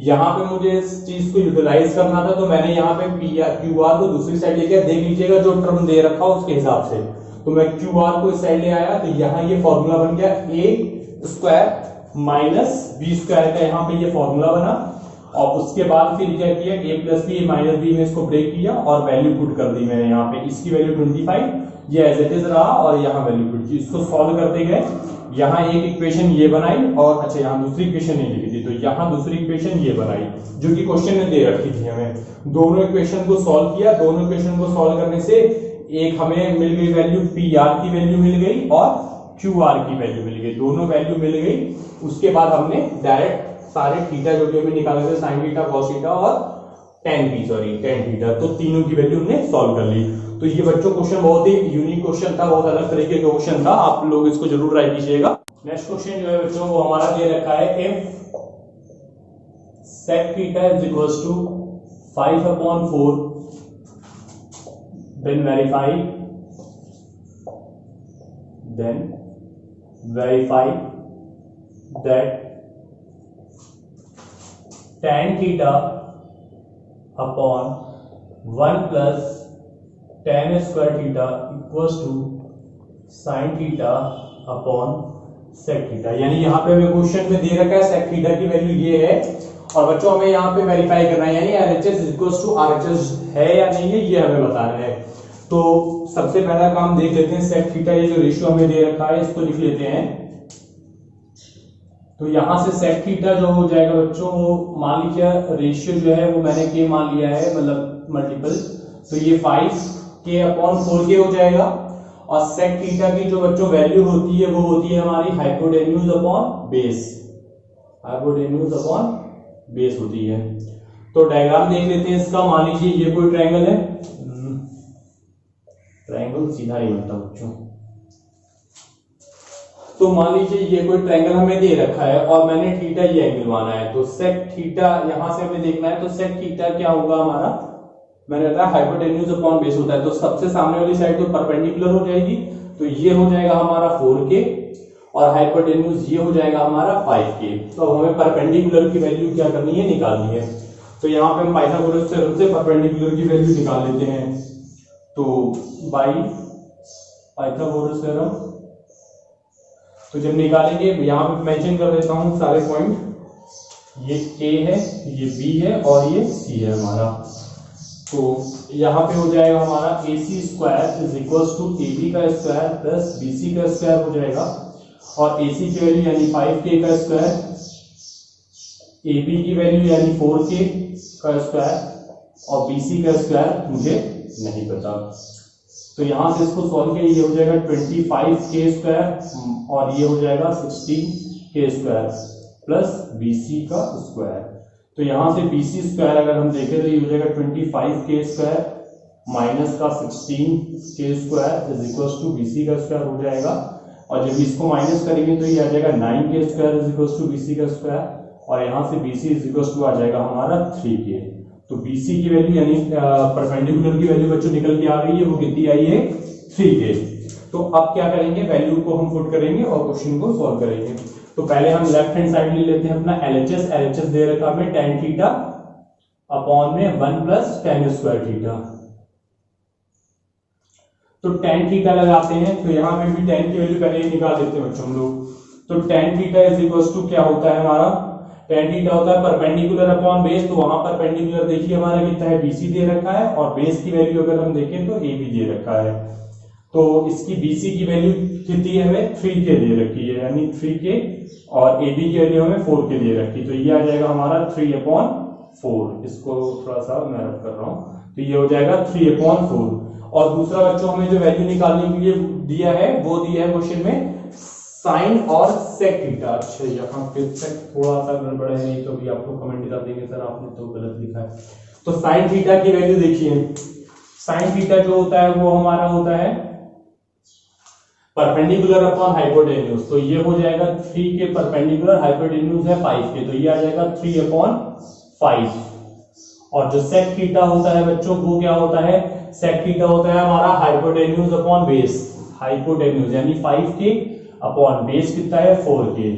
S1: यहाँ पे मुझे इस चीज को यूटिलाइज करना था, तो मैंने यहाँ पे क्यू आर को दूसरी साइड ले गया। देख लीजिएगा जो टर्म दे रखा हो उसके हिसाब से। तो मैं क्यू आर को इस साइड ले आया, तो यहाँ ये फॉर्मूला बन गया ए स्क्वायर माइनस बी स्क्वायर का, यहाँ पे ये फॉर्मूला बना। और उसके बाद फिर क्या किया ए प्लस बी माइनस बी में इसको ब्रेक किया और वैल्यू पुट कर दी मैंने यहाँ पे। इसकी वैल्यू 25 ये एज इट इज रहा और यहाँ वैल्यू पुट की। इसको सॉल्व करते गए, यहाँ एक इक्वेशन ये बनाई और अच्छा यहाँ दूसरी इक्वेशन नहीं लिखी थी, तो यहाँ दूसरी इक्वेशन ये बनाई जो कि क्वेश्चन में दे रखी थी हमें। दोनों इक्वेशन को सॉल्व किया, दोनों इक्वेशन को सॉल्व करने से एक हमें मिल गई वैल्यू पी आर की वैल्यू मिल गई और क्यू आर की वैल्यू मिल गई, दोनों वैल्यू मिल गई। उसके बाद हमने डायरेक्ट सारे थीटा जो कि हमें निकाले थे, साइन थीटा, कॉस थीटा और टेन थीटा, तो तीनों की वैल्यू हमने सॉल्व कर ली। तो ये बच्चों क्वेश्चन बहुत ही यूनिक क्वेश्चन था, बहुत अलग तरीके का क्वेश्चन था, आप लोग इसको जरूर ट्राई कीजिएगा। नेक्स्ट क्वेश्चन जो है बच्चों वो हमारा दे रखा है, if sec theta is equals to 5/4, then verify that tan theta upon 1 plus tan square theta equals to sin theta upon sec theta। यानी यहाँ पे हमें क्वेश्चन में दे रखा है sec theta की वैल्यू ये है और बच्चों हमें यहाँ पे वेरीफाई करना है, यानी RHS इक्वल्स टू RHS है या नहीं है ये हमें बताना है। तो सबसे पहला काम देख लेते हैं, sec थीटा ये जो रेशियो हमें दे रखा है इसको लिख लेते हैं। तो यहां से sec थीटा जो हो जाएगा बच्चों, वो मान लीजिए रेशियो जो है वो मैंने k मान लिया है, मतलब मल्टीपल, तो ये 5k/4k हो जाएगा। और sec थीटा की जो बच्चों वैल्यू होती है वो होती है हमारी hypotenuse upon base, hypotenuse upon base होती है। तो डायग्राम देख लेते हैं इसका। मान लीजिए ये कोई ट्रायंगल है, ट्रायंगल सीधा नहीं बनता बच्चों, तो मान लीजिए ये कोई ट्रायंगल हमें दे रखा है और मैंने थीटा ये एंगल माना है, तो sec थीटा यहां से हमें देखना है, तो sec थीटा क्या होगा हमारा, मैंने बताया हाइपोटेन्यूज अपॉन बेस होता है, तो सबसे सामने वाली साइड तो परपेंडिकुलर हो जाएगी, तो ये हो जाएगा हमारा 4k और हाइपोटेन्यूज ये हो जाएगा हमारा 5k। तो अब हमें परपेंडिकुलर की वैल्यू क्या करनी है, निकालनी है। तो यहाँ पे हम पाइथागोरस थ्योरम से परपेंडिकुलर की वैल्यू निकाल लेते हैं। तो बाय पाइथागोरस थ्योरम, तो जब निकालेंगे यहाँ पे मेंशन कर देता हूँ सारे पॉइंट, ये k है, ये b है और ये c है हमारा। तो यहाँ पे हो जाएगा हमारा AC square is equals to AB का स्क्वायर प्लस BC का स्क्वायर हो जाएगा, और AC की वैल्यू यानी 5k का स्क्वायर, AB की वैल्यू यानी 4k का स्क्वायर और BC का स्क्वायर मुझे नहीं पता। तो यहां से इसको सॉल्व किया, ये हो जाएगा 25k स्क्वायर और ये हो जाएगा 16k स्क्वायर प्लस BC का स्क्वायर। तो यहां से BC स्क्वायर अगर हम देखें तो ये हो जाएगा 25k स्क्वायर माइनस का 16k square is equals to BC का स्क्वायर हो जाएगा, और जब इसको माइनस करेंगे तो ये आ जाएगा 9k square is equals to BC का स्क्वायर, और यहाँ से BC इज इक्वल्स टू आ जाएगा हमारा 3k। तो BC की वैल्यू यानी परपेंडिकुलर की वैल्यू बच्चों निकल के आ रही है, वो कितनी आई है 3k। तो अब क्या करेंगे, वैल्यू को हम पुट करेंगे और क्वेश्चन को सॉल्व करेंगे। तो पहले हम लेफ्ट हैंड साइड ले लेते हैं अपना LHS दे रखा हमें tan थीटा अपॉन में 1 प्लस tan स्क्वायर थीटा। तो tan थीटा लगाते हैं, तो यहाँ पे भी tan की वैल्यू पहले ही निकाल देते हैं बच्चों हम लोग। तो tan theta is equals to क्या होता है हमारा, tan थीटा होता है परपेंडिकुलर अपॉन बेस, तो वहां परपेंडिकुलर देखिए हमारा कितना है, BC दे रखा है, और बेस की वैल्यू अगर हम देखें तो AB दे रखा है। तो इसकी BC की वैल्यू कितनी है, हमें 3k दे रखी है, यानी 3k, और AB की वैल्यू हमें 4k दे रखी है, तो ये आ जाएगा हमारा 3/4। इसको थोड़ा सा मैं रब कर रहा हूं, तो ये हो जाएगा 3/4। और दूसरा बच्चों हमें जो वैल्यू निकालने के लिए दिया है वो दिया है क्वेश्चन में साइन और सेक थीटा। अच्छा यहाँ पे थोड़ा सा गड़बड़ है, नहीं तो भी आपको कमेंट कर देंगे सर आपने तो गलत लिखा है। तो साइन थीटा की वैल्यू देखिए, साइन थीटा जो होता है वो हमारा होता है परपेंडिकुलर अपॉन हाइपोटेन्यूज, तो ये हो जाएगा 3k परपेंडिकुलर, हाइपोटेन्यूज है 5k, तो ये आ जाएगा 3/5। और जो सेक थीटा होता है बच्चों वो क्या होता है, सेक थीटा होता है हमारा हाइपोटेन्यूज अपॉन बेस, हाइपोटेन्यूज यानी 5k अपॉन बेस कितना है 4k,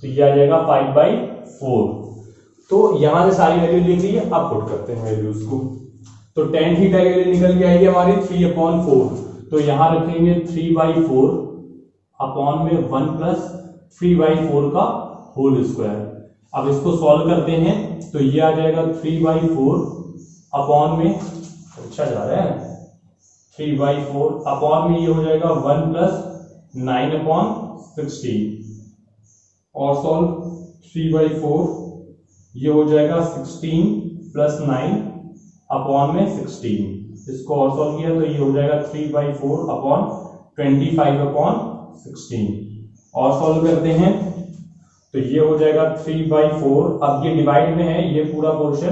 S1: तो ये आ जाएगा 5/4। तो यहां से सारी वैल्यू लिख ली, अब पुट करते हैं वैल्यूज को। तो tan थीटा की वैल्यू निकल के आएगी हमारी 3/4, तो यहां रखेंगे 3/4 अपॉन में 1 प्लस 3/4 का होल स्क्वायर। अब इसको सॉल्व करते हैं, तो ये आ जाएगा 3/4 अपॉन में, अच्छा जा रहा है, 3/4 अपॉन में ये हो जाएगा 1 + 9/16 और सॉल्व 3/4 ये हो जाएगा 16 + 9 अपॉन में 16। इसको और सॉल्व किया तो ये हो जाएगा 3/4 अपॉन 25/16 और सॉल्व करते हैं तो ये हो जाएगा 3/4। अब ये डिवाइड में है ये पूरा पोर्शन,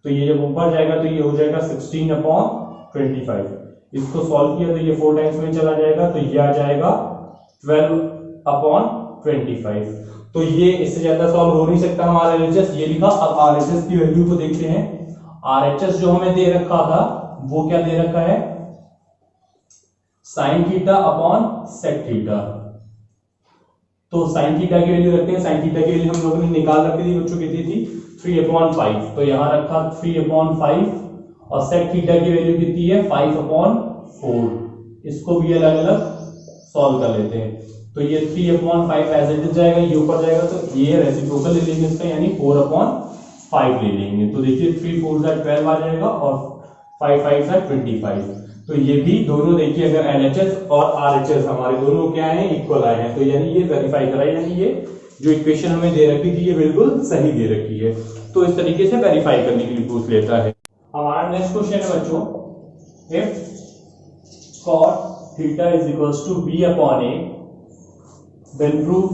S1: तो ये जब ऊपर जाएगा तो ये हो जाएगा 16/25। इसको सॉल्व किया तो ये 4 टाइम्स में चला जाएगा तो ये आ जाएगा 12/25। तो ये इससे ज्यादा सॉल्व हो नहीं सकता हमारा RHS ये लिखा। अब RHS की वैल्यू को देखते हैं। RHS जो हमें दे रखा था वो क्या दे रखा है, sin theta upon sec theta. तो sin थीटा की वैल्यू रखते हैं। sin थीटा की वैल्यू हम लोगों ने निकाल रखी थी बच्चों, कितनी थी 3/5, तो यहां रखा 3/5 और sec थीटा की वैल्यू कितनी है 5/4। इसको भी अलग अलग सॉल्व कर लेते हैं। तो ये 3/5 एज इट इज जाएगा, ये ऊपर जाएगा तो ये रेसिप्रोकल ले लेंगे इसका, यानी 4/5 ले लेंगे। तो देखिए 3 4 12 आ जाएगा और 5 5 25। तो ये भी दोनों देखिए अगर LHS और RHS हमारे दोनों क्या है इक्वल आए हैं, तो यानी ये वेरीफाई करा, यानी ये जो इक्वेशन हमें दे रखी थी ये बिल्कुल सही दे रखी है। तो इस तरीके से वेरीफाई करने के लिए पूछ लेता है। हमारा नेक्स्ट क्वेश्चन है बच्चों, if cot theta is equals to B/A, then prove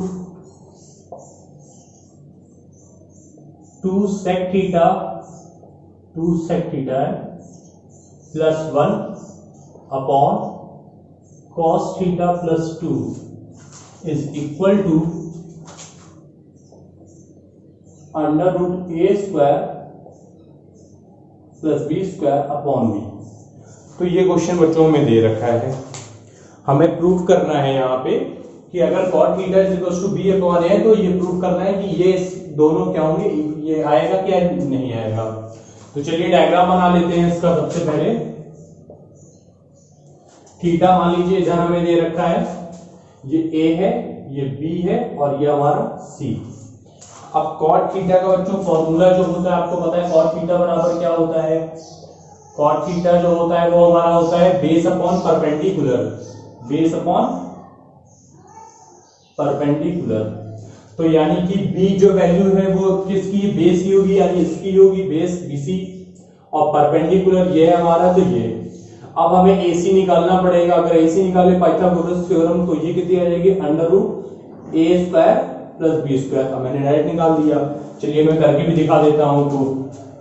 S1: 2 sec theta plus 1 upon cos theta plus 2 is equal to under root a square plus b square upon b। तो ये क्वेश्चन बच्चों में दे रखा है, हमें प्रूव करना है यहाँ पे कि अगर cot theta is equals to B/A तो ये प्रूव करना है कि ये दोनों क्या होंगे, ये आएगा क्या नहीं आएगा। तो चलिए डायग्राम बना लेते हैं इसका। सबसे पहले थीटा मान लीजिए जहां हमें दे रखा है, ये A है, ये B है और ये हमारा C। अब cot थीटा का बच्चों फॉर्मूला जो होता है आपको पता है, cot थीटा बराबर क्या होता है, cot थीटा जो होता है वो हमारा होता है base upon perpendicular, base upon perpendicular. तो यानी कि B जो वैल्यू है वो किसकी, बेस की होगी, यानी इसकी होगी बेस BC, और परपेंडिकुलर ये है हमारा, तो ये। अब हमें AC निकालना पड़ेगा। अगर AC निकाले पाइथागोरस थ्योरम तो ये कितनी आ जाएगी, under root A square plus B square. अब मैंने डायरेक्ट निकाल दिया, चलिए मैं करके भी दिखा देता हूं। तो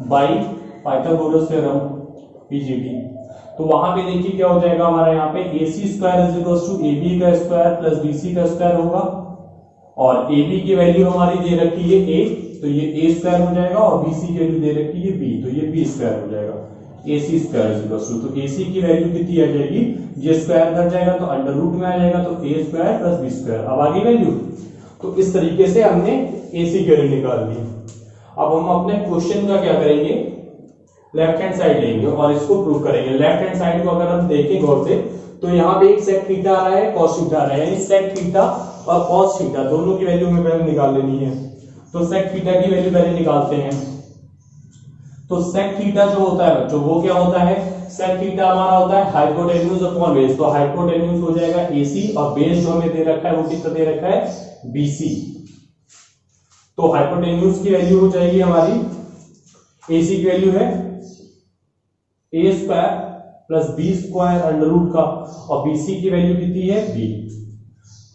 S1: बाई पाइथागोरस थ्योरम PGT, तो वहां पे देखिए क्या हो जाएगा हमारा, यहाँ पे AC square is equal to AB का स्क्वायर प्लस BC का स्क्वायर होगा, और AB की वैल्यू हमारी दे रखी है A, तो ये A स्क्वायर हो जाएगा, और BC की वैल्यू दे रखी है B, तो ये B स्क्वायर हो जाएगा। AC square is equal to, तो AC की वैल्यू कितनी आ जाएगी, ये स्क्वायर कट जाएगा तो अंडर रूट में आ जाएगा, तो A square plus B square. अब आगे वैल्यू, तो इस तरीके से हमने AC की वैल्यू निकाल दी। अब हम अपने क्वेश्चन का क्या करेंगे, लेफ्ट हैंड साइड लेंगे और इसको प्रूव करेंगे। लेफ्ट हैंड साइड को अगर हम देखें गौर से तो यहाँ पे एक सेक थीटा आ रहा है, कॉस थीटा आ रहा है, यानी सेक थीटा और कॉस थीटा दोनों की वैल्यू हमें पहले निकाल लेनी है। तो सेक थीटा की वैल्यू पहले निकालते हैं। तो सेक थीटा जो होता है बच्चों वो क्या होता है, सेक थीटा हमारा होता है हाइपोटेन्यूज अपॉन बेस। तो हाइपोटेन्यूज हो जाएगा AC और बेस जो हमें दे रखा है वो कितना दे रखा है BC। तो हाइपोटेन्यूज की वैल्यू हो जाएगी हमारी, AC की वैल्यू है A square plus B square under root का, और BC की वैल्यू कितनी है B।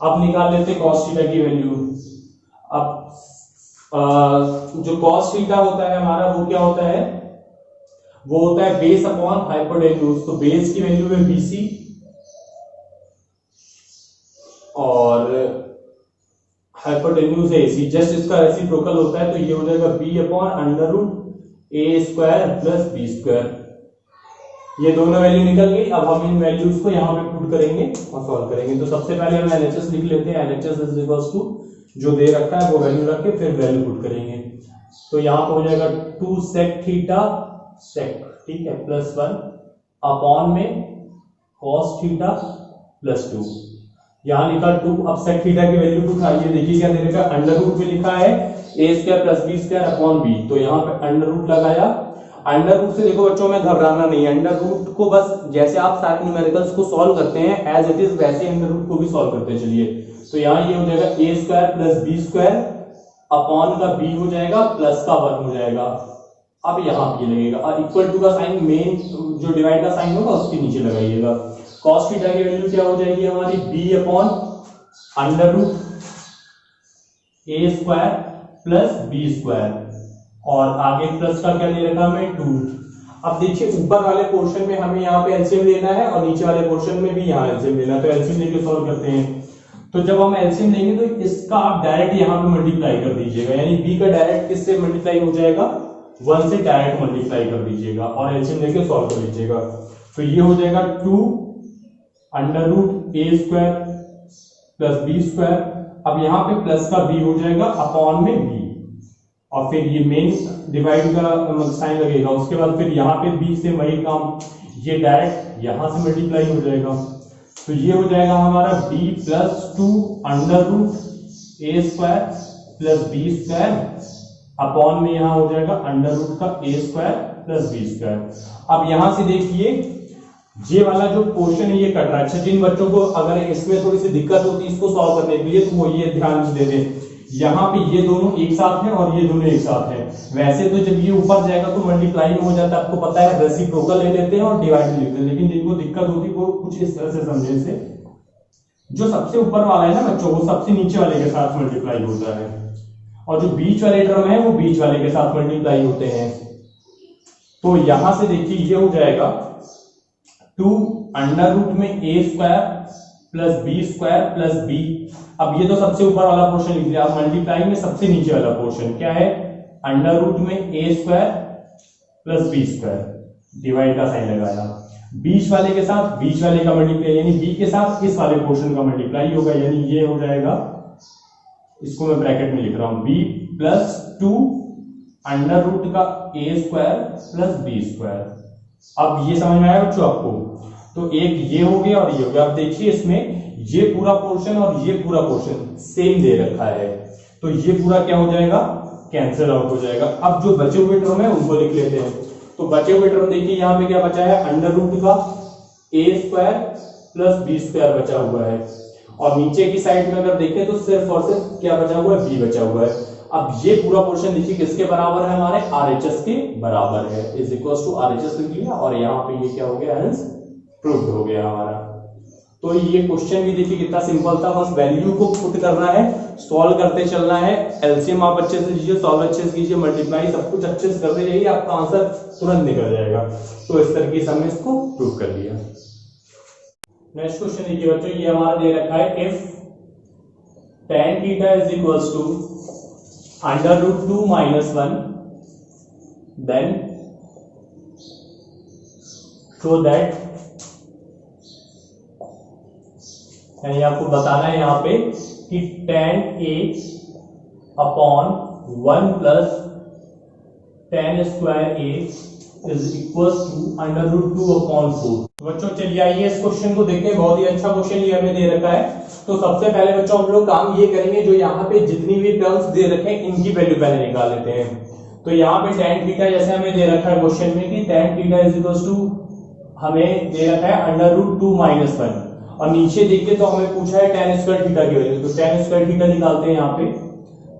S1: अब निकाल लेते हैं cos थीटा की वैल्यू। अब जो cos थीटा होता है हमारा वो क्या होता है, वो होता है बेस अपॉन हाइपोटेन्यूज। तो बेस की वैल्यू है BC और हाइपोटेन्यूज है AC, जस्ट इसका रेसिप्रोकल होता है, तो ये हो जाएगा B upon under root A square plus B square. ये दोनों वैल्यू निकल गई। अब हम इन वैल्यूज को यहाँ पे पुट करेंगे और सॉल्व करेंगे। तो सबसे पहले हम LHS लिख लेते हैं। LHS इज इक्वल्स टू जो दे रखा है वो वैल्यू रख के फिर वैल्यू पुट करेंगे। तो यहाँ पे हो जाएगा 2 sec थीटा sec, ठीक है, प्लस 1 अपॉन में cos थीटा प्लस 2। यहाँ लिखा 2। अब sec थीटा की वैल्यू पुट, आइए देखिए क्या दे रखा है, अंडर रूट में लिखा है A square plus B square upon B। तो यहाँ पे अंडर रूट लगाया, अंडर रूट से देखो बच्चों में घबराना नहीं है, अंडर रूट को बस जैसे आप सारे न्यूमेरिकल्स को सॉल्व करते हैं एज इट इज वैसे अंडर रूट को भी सॉल्व करते हैं। चलिए तो यहाँ ये हो जाएगा a square plus b square upon का बी हो जाएगा प्लस का 1 हो जाएगा। अब यहाँ ये लगेगा और इक्वल टू का साइन, मेन जो डिवाइड का साइन होगा उसके नीचे लगाइएगा। कॉस थीटा की वैल्यू क्या हो जाएगी हमारी, B upon under root a square plus b square, और आगे प्लस का क्या दे रखा हमें 2। अब देखिए ऊपर वाले पोर्शन में हमें यहाँ पे एलसीएम लेना है और नीचे वाले पोर्शन में भी यहाँ एलसीएम लेना है, तो एलसीएम लेके सॉल्व करते हैं। तो जब हम एलसीएम लेंगे तो इसका आप डायरेक्ट यहाँ पे मल्टीप्लाई कर दीजिएगा, यानी बी का डायरेक्ट किससे मल्टीप्लाई हो जाएगा, 1 से डायरेक्ट मल्टीप्लाई कर दीजिएगा और एलसीएम लेके सॉल्व कर लीजिएगा। तो ये हो जाएगा 2 under root a square plus b square, अब यहाँ पे प्लस का बी हो जाएगा अपॉन में बी, और फिर ये मेन डिवाइड का साइन लगेगा। उसके बाद फिर यहाँ पे बी से वही काम, ये डायरेक्ट यहाँ से मल्टीप्लाई हो जाएगा। तो ये हो जाएगा हमारा b plus 2 under root a square plus b square upon में यहाँ हो जाएगा अंडर रूट का a square plus b square. अब यहाँ से देखिए ये वाला जो पोर्शन है ये कट रहा है। अच्छा, जिन बच्चों को अगर इसमें थोड़ी सी दिक्कत होती है इसको सॉल्व करने के लिए तो वो ये ध्यान से दे दें, यहाँ पे ये दोनों एक साथ हैं और ये दोनों एक साथ हैं। वैसे तो जब ये ऊपर जाएगा तो मल्टीप्लाई में हो जाता है, आपको पता है, रेसिप्रोकल ले लेते हैं और डिवाइड ले लेते हैं। लेकिन जिनको दिक्कत होती है वो कुछ इस तरह से समझे से, जो सबसे ऊपर वाला है ना बच्चों, वो सबसे नीचे वाले के साथ मल्टीप्लाई होता है, और जो बीच वाले टर्म है वो बीच वाले के साथ मल्टीप्लाई होते हैं। तो यहां से देखिए ये हो जाएगा 2 अंडर रूट में a square plus b square plus b. अब ये तो सबसे ऊपर वाला पोर्शन लिख लिया, अब मल्टीप्लाई में सबसे नीचे वाला पोर्शन क्या है, अंडर रूट में a square plus b square, divide का साइन लगाया, बीच वाले के साथ बीच वाले का मल्टीप्लाई, यानी बी के साथ इस वाले पोर्शन का मल्टीप्लाई होगा, यानी ये हो जाएगा, इसको मैं ब्रैकेट में लिख रहा हूं, बी प्लस 2 अंडर रूट का a square plus b square. अब ये समझ में आया बच्चों आपको, तो एक ये हो गया और ये हो गया। अब देखिए इसमें ये पूरा पोर्शन और ये पूरा पोर्शन सेम दे रखा है, तो ये पूरा क्या हो जाएगा, कैंसिल आउट हो जाएगा। अब जो बचे हुए टर्म है उनको लिख लेते हैं। तो बचे हुए टर्म देखिए यहाँ पे क्या बचा है, अंडर रूट का a square plus b square बचा हुआ है, और नीचे की साइड में अगर देखें तो सिर्फ और सिर्फ क्या बचा हुआ है, बी बचा हुआ है। अब ये पूरा पोर्शन देखिए किसके बराबर है, हमारे आरएचएस के बराबर है, इज इक्वल्स टू आरएचएस लिख लिया, और यहाँ पे ये क्या हो गया, हेंस प्रूव्ड हो गया हमारा। तो ये क्वेश्चन भी देखिए कितना सिंपल था, बस वैल्यू को पुट करना है, सॉल्व करते चलना है, एलसीएम आप अच्छे से लीजिए, सॉल्व अच्छे से कीजिए, मल्टीप्लाई सब कुछ अच्छे से करते जाइए, आपका आंसर तुरंत निकल जाएगा। तो इस तरीके से हमने इसको प्रूव कर लिया। नेक्स्ट क्वेश्चन देखिए बच्चों, ये हमारा दे रखा है, if tan theta is equals to under root 2 minus 1 then show that, यानी आपको बताना है यहाँ पे कि tan a upon 1 plus tan square a is equal to under root 2 upon 4। बच्चों चलिए आइए इस क्वेश्चन को देखते हैं, बहुत ही अच्छा क्वेश्चन ये हमें दे रखा है। तो सबसे पहले बच्चों हम लोग काम ये करेंगे, जो यहाँ पे जितनी भी टर्म्स दे रखे हैं इनकी वैल्यू पहले निकाल लेते हैं। तो यहाँ पे tan थीटा जैसे हमें दे रखा है क्वेश्चन में कि tan theta is equal to, हमें दे रखा है अंडर रूट 2 माइनस 1, और नीचे देखिए तो हमें पूछा है tan स्क्वायर थीटा की वैल्यू, तो tan स्क्वायर थीटा निकालते हैं यहाँ पे।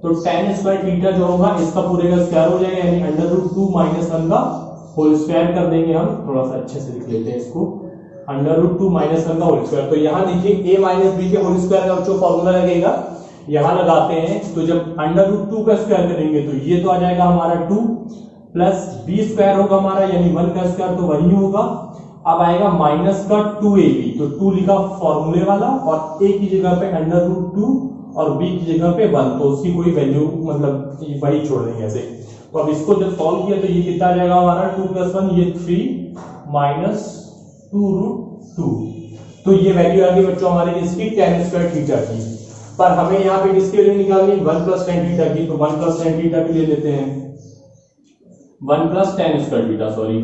S1: तो tan स्क्वायर थीटा जो होगा इसका पूरे का स्क्वायर हो जाएगा, यानी अंडर रूट 2 माइनस 1 का होल स्क्वायर कर देंगे हम, थोड़ा सा अच्छे से लिख लेते हैं इसको, अंडर रूट 2 माइनस 1 का होल स्क्वायर। तो यहाँ देखिए a माइनस बी के होल स्क्वायर का जो फॉर्मूला लगेगा यहाँ लगाते हैं, तो जब अंडर रूट 2 का स्क्वायर करेंगे तो ये तो आ जाएगा हमारा 2 प्लस बी स्क्वायर होगा हमारा, यानी 1 का स्क्वायर तो वही होगा। अब आएगा माइनस का 2ab, तो 2 लिखा फॉर्मूले वाला, और a की जगह पे अंडर रूट 2 और b की जगह पे 1, तो उसकी कोई वैल्यू मतलब वही छोड़ देंगे ऐसे। तो अब इसको जब सॉल्व किया तो ये कितना आ जाएगा हमारा 2 प्लस 1, ये 3 माइनस 2 रूट 2। तो ये वैल्यू आ गई बच्चों हमारे इसकी tan स्क्वायर थीटा की, पर हमें यहाँ पे किसकी वैल्यू निकालनी है, 1 प्लस tan थीटा की, तो 1 प्लस tan थीटा भी ले लेते हैं, 1 plus tan square theta, sorry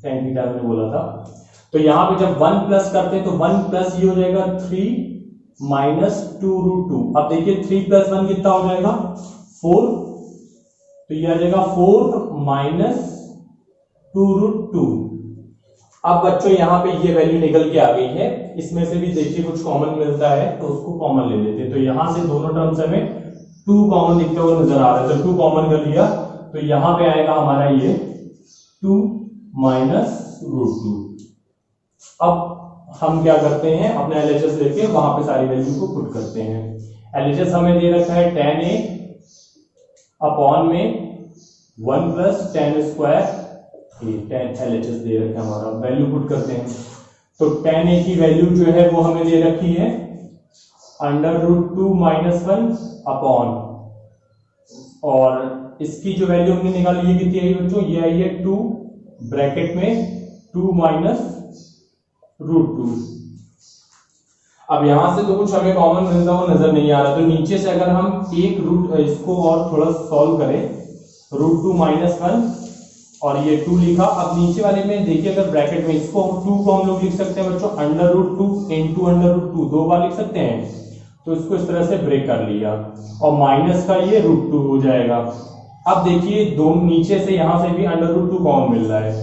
S1: tan theta मैंने बोला था। तो यहाँ पे जब 1 प्लस करते हैं तो 1 प्लस ये हो जाएगा 3 माइनस 2 रूट 2। अब देखिए 3 प्लस 1 कितना हो जाएगा 4, तो ये आ जाएगा 4 माइनस 2√2। अब बच्चों यहाँ पे ये वैल्यू निकल के आ गई है, इसमें से भी देखिए कुछ कॉमन मिलता है तो उसको कॉमन ले लेते हैं। तो यहाँ से दोनों टर्म्स हमें 2 कॉमन दिखते हुए नजर आ रहा है, तो 2 कॉमन कर लिया तो यहाँ पे आएगा हमारा ये 2 माइनस √2। अब हम क्या करते हैं, अपने LHS लेके वहां पे सारी वैल्यू को पुट करते हैं। LHS हमें दे रखा है tan a अपॉन में 1 plus tan square tan LHS दे रखा है हमारा, वैल्यू पुट करते हैं। तो tan a की वैल्यू जो है वो हमें दे रखी है √2 माइनस 1 अपॉन, और इसकी जो वैल्यू हमने निकाली है कितनी आई बच्चों, ये आई है 2 ब्रैकेट में 2 माइनस √2। अब यहां से तो कुछ हमें कॉमन मिलता हुआ नजर नहीं आ रहा, तो नीचे से अगर हम एक रूट इसको और थोड़ा सॉल्व करें, √2 माइनस 1 और ये 2 लिखा। अब नीचे वाले में देखिए अगर ब्रैकेट में इसको 2 को हम लोग लिख सकते हैं बच्चों √2 इंटू √2, 2 बार लिख सकते हैं, तो इसको इस तरह से ब्रेक कर लिया और माइनस का ये √2 हो जाएगा। अब देखिए दो नीचे से यहां से भी √2 कॉमन मिल रहा है,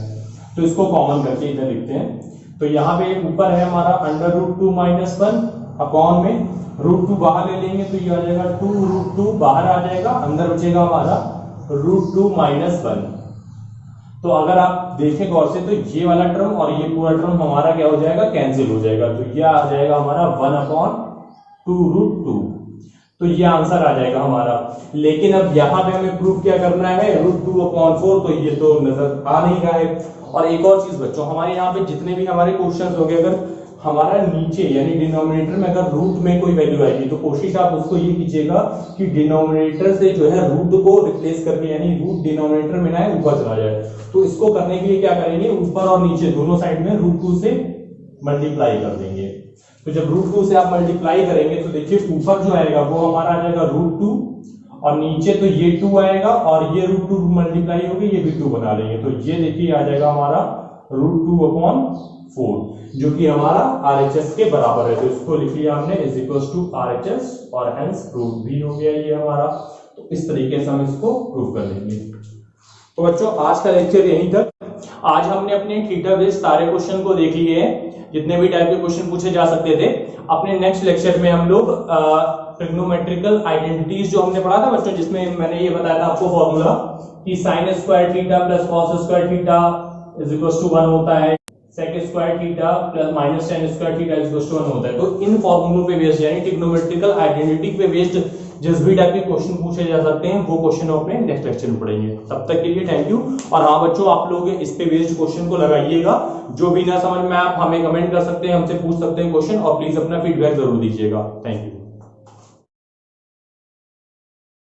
S1: तो इसको कॉमन करके इधर लिखते हैं। तो यहाँ पे ऊपर है हमारा √2 माइनस 1 अपॉन में √2 बाहर ले लेंगे तो ये आ जाएगा 2√2 बाहर आ जाएगा, अंदर बचेगा हमारा √2 माइनस 1। तो अगर आप देखें गौर से तो ये वाला टर्म और ये पूरा टर्म हमारा क्या हो जाएगा, कैंसिल हो जाएगा, तो ये आ जाएगा हमारा 1/2√2। तो ये आंसर आ जाएगा हमारा। लेकिन अब यहाँ पे हमें प्रूफ क्या करना है, √2/4, तो ये तो नजर आ नहीं रहा है। और एक और चीज बच्चों, हमारे यहाँ पे जितने भी हमारे क्वेश्चंस हो गए, अगर हमारा नीचे यानी डिनोमिनेटर में अगर रूट में कोई वैल्यू आएगी तो कोशिश आप उसको ये कीजिएगा कि डिनोमिनेटर से जो है रूट को रिप्लेस करके, यानी रूट डिनोमिनेटर में ना है ऊपर चला जाए। तो इसको करने के लिए क्या करेंगे, ऊपर और नीचे दोनों साइड में √2 से मल्टीप्लाई कर देंगे। तो जब √2 से आप मल्टीप्लाई करेंगे तो देखिए ऊपर जो आएगा वो हमारा आ जाएगा √2 और नीचे तो ये 2 आएगा और ये √2 मल्टीप्लाई होगी, ये भी 2 बना लेंगे, तो ये देखिए आ जाएगा हमारा √2/4 जो कि हमारा RHS के बराबर है। तो इसको लिख लिया हमने =RHS और हेंस प्रूव भी हो गया ये हमारा। तो इस तरीके से हम इसको प्रूव कर लेंगे। तो बच्चों आज का लेक्चर यहीं तक। आज हमने अपने थीटा बेस्ड सारे क्वेश्चन को देख लिए हैं, जितने भी टाइप के क्वेश्चन पूछे जा सकते थे। अपने नेक्स्ट लेक्चर में हम लोग ट्रिग्नोमेट्रिकल आइडेंटिटीज जो हमने पढ़ा था बच्चों, जिसमें मैंने ये बताया था आपको फॉर्मूला कि sin square theta plus cos square theta =1 होता है, sec square theta plus minus tan square theta =1 होता है। तो इन फॉर्मूलों पे बेस्ड यानी ट्रिग्नोमेट्रिकल आइडेंटिटी पे बेस्ड जिस भी टाइप के क्वेश्चन पूछे जा सकते हैं वो क्वेश्चन हम अपने नेक्स्ट लेक्चर में पढ़ेंगे। तब तक के लिए थैंक यू। और हाँ बच्चों, आप लोग इस पे बेस्ड क्वेश्चन को लगाइएगा, जो भी ना समझ में आप हमें कमेंट कर सकते हैं, हमसे पूछ सकते हैं क्वेश्चन, और प्लीज अपना फीडबैक जरूर दीजिएगा। Thank you.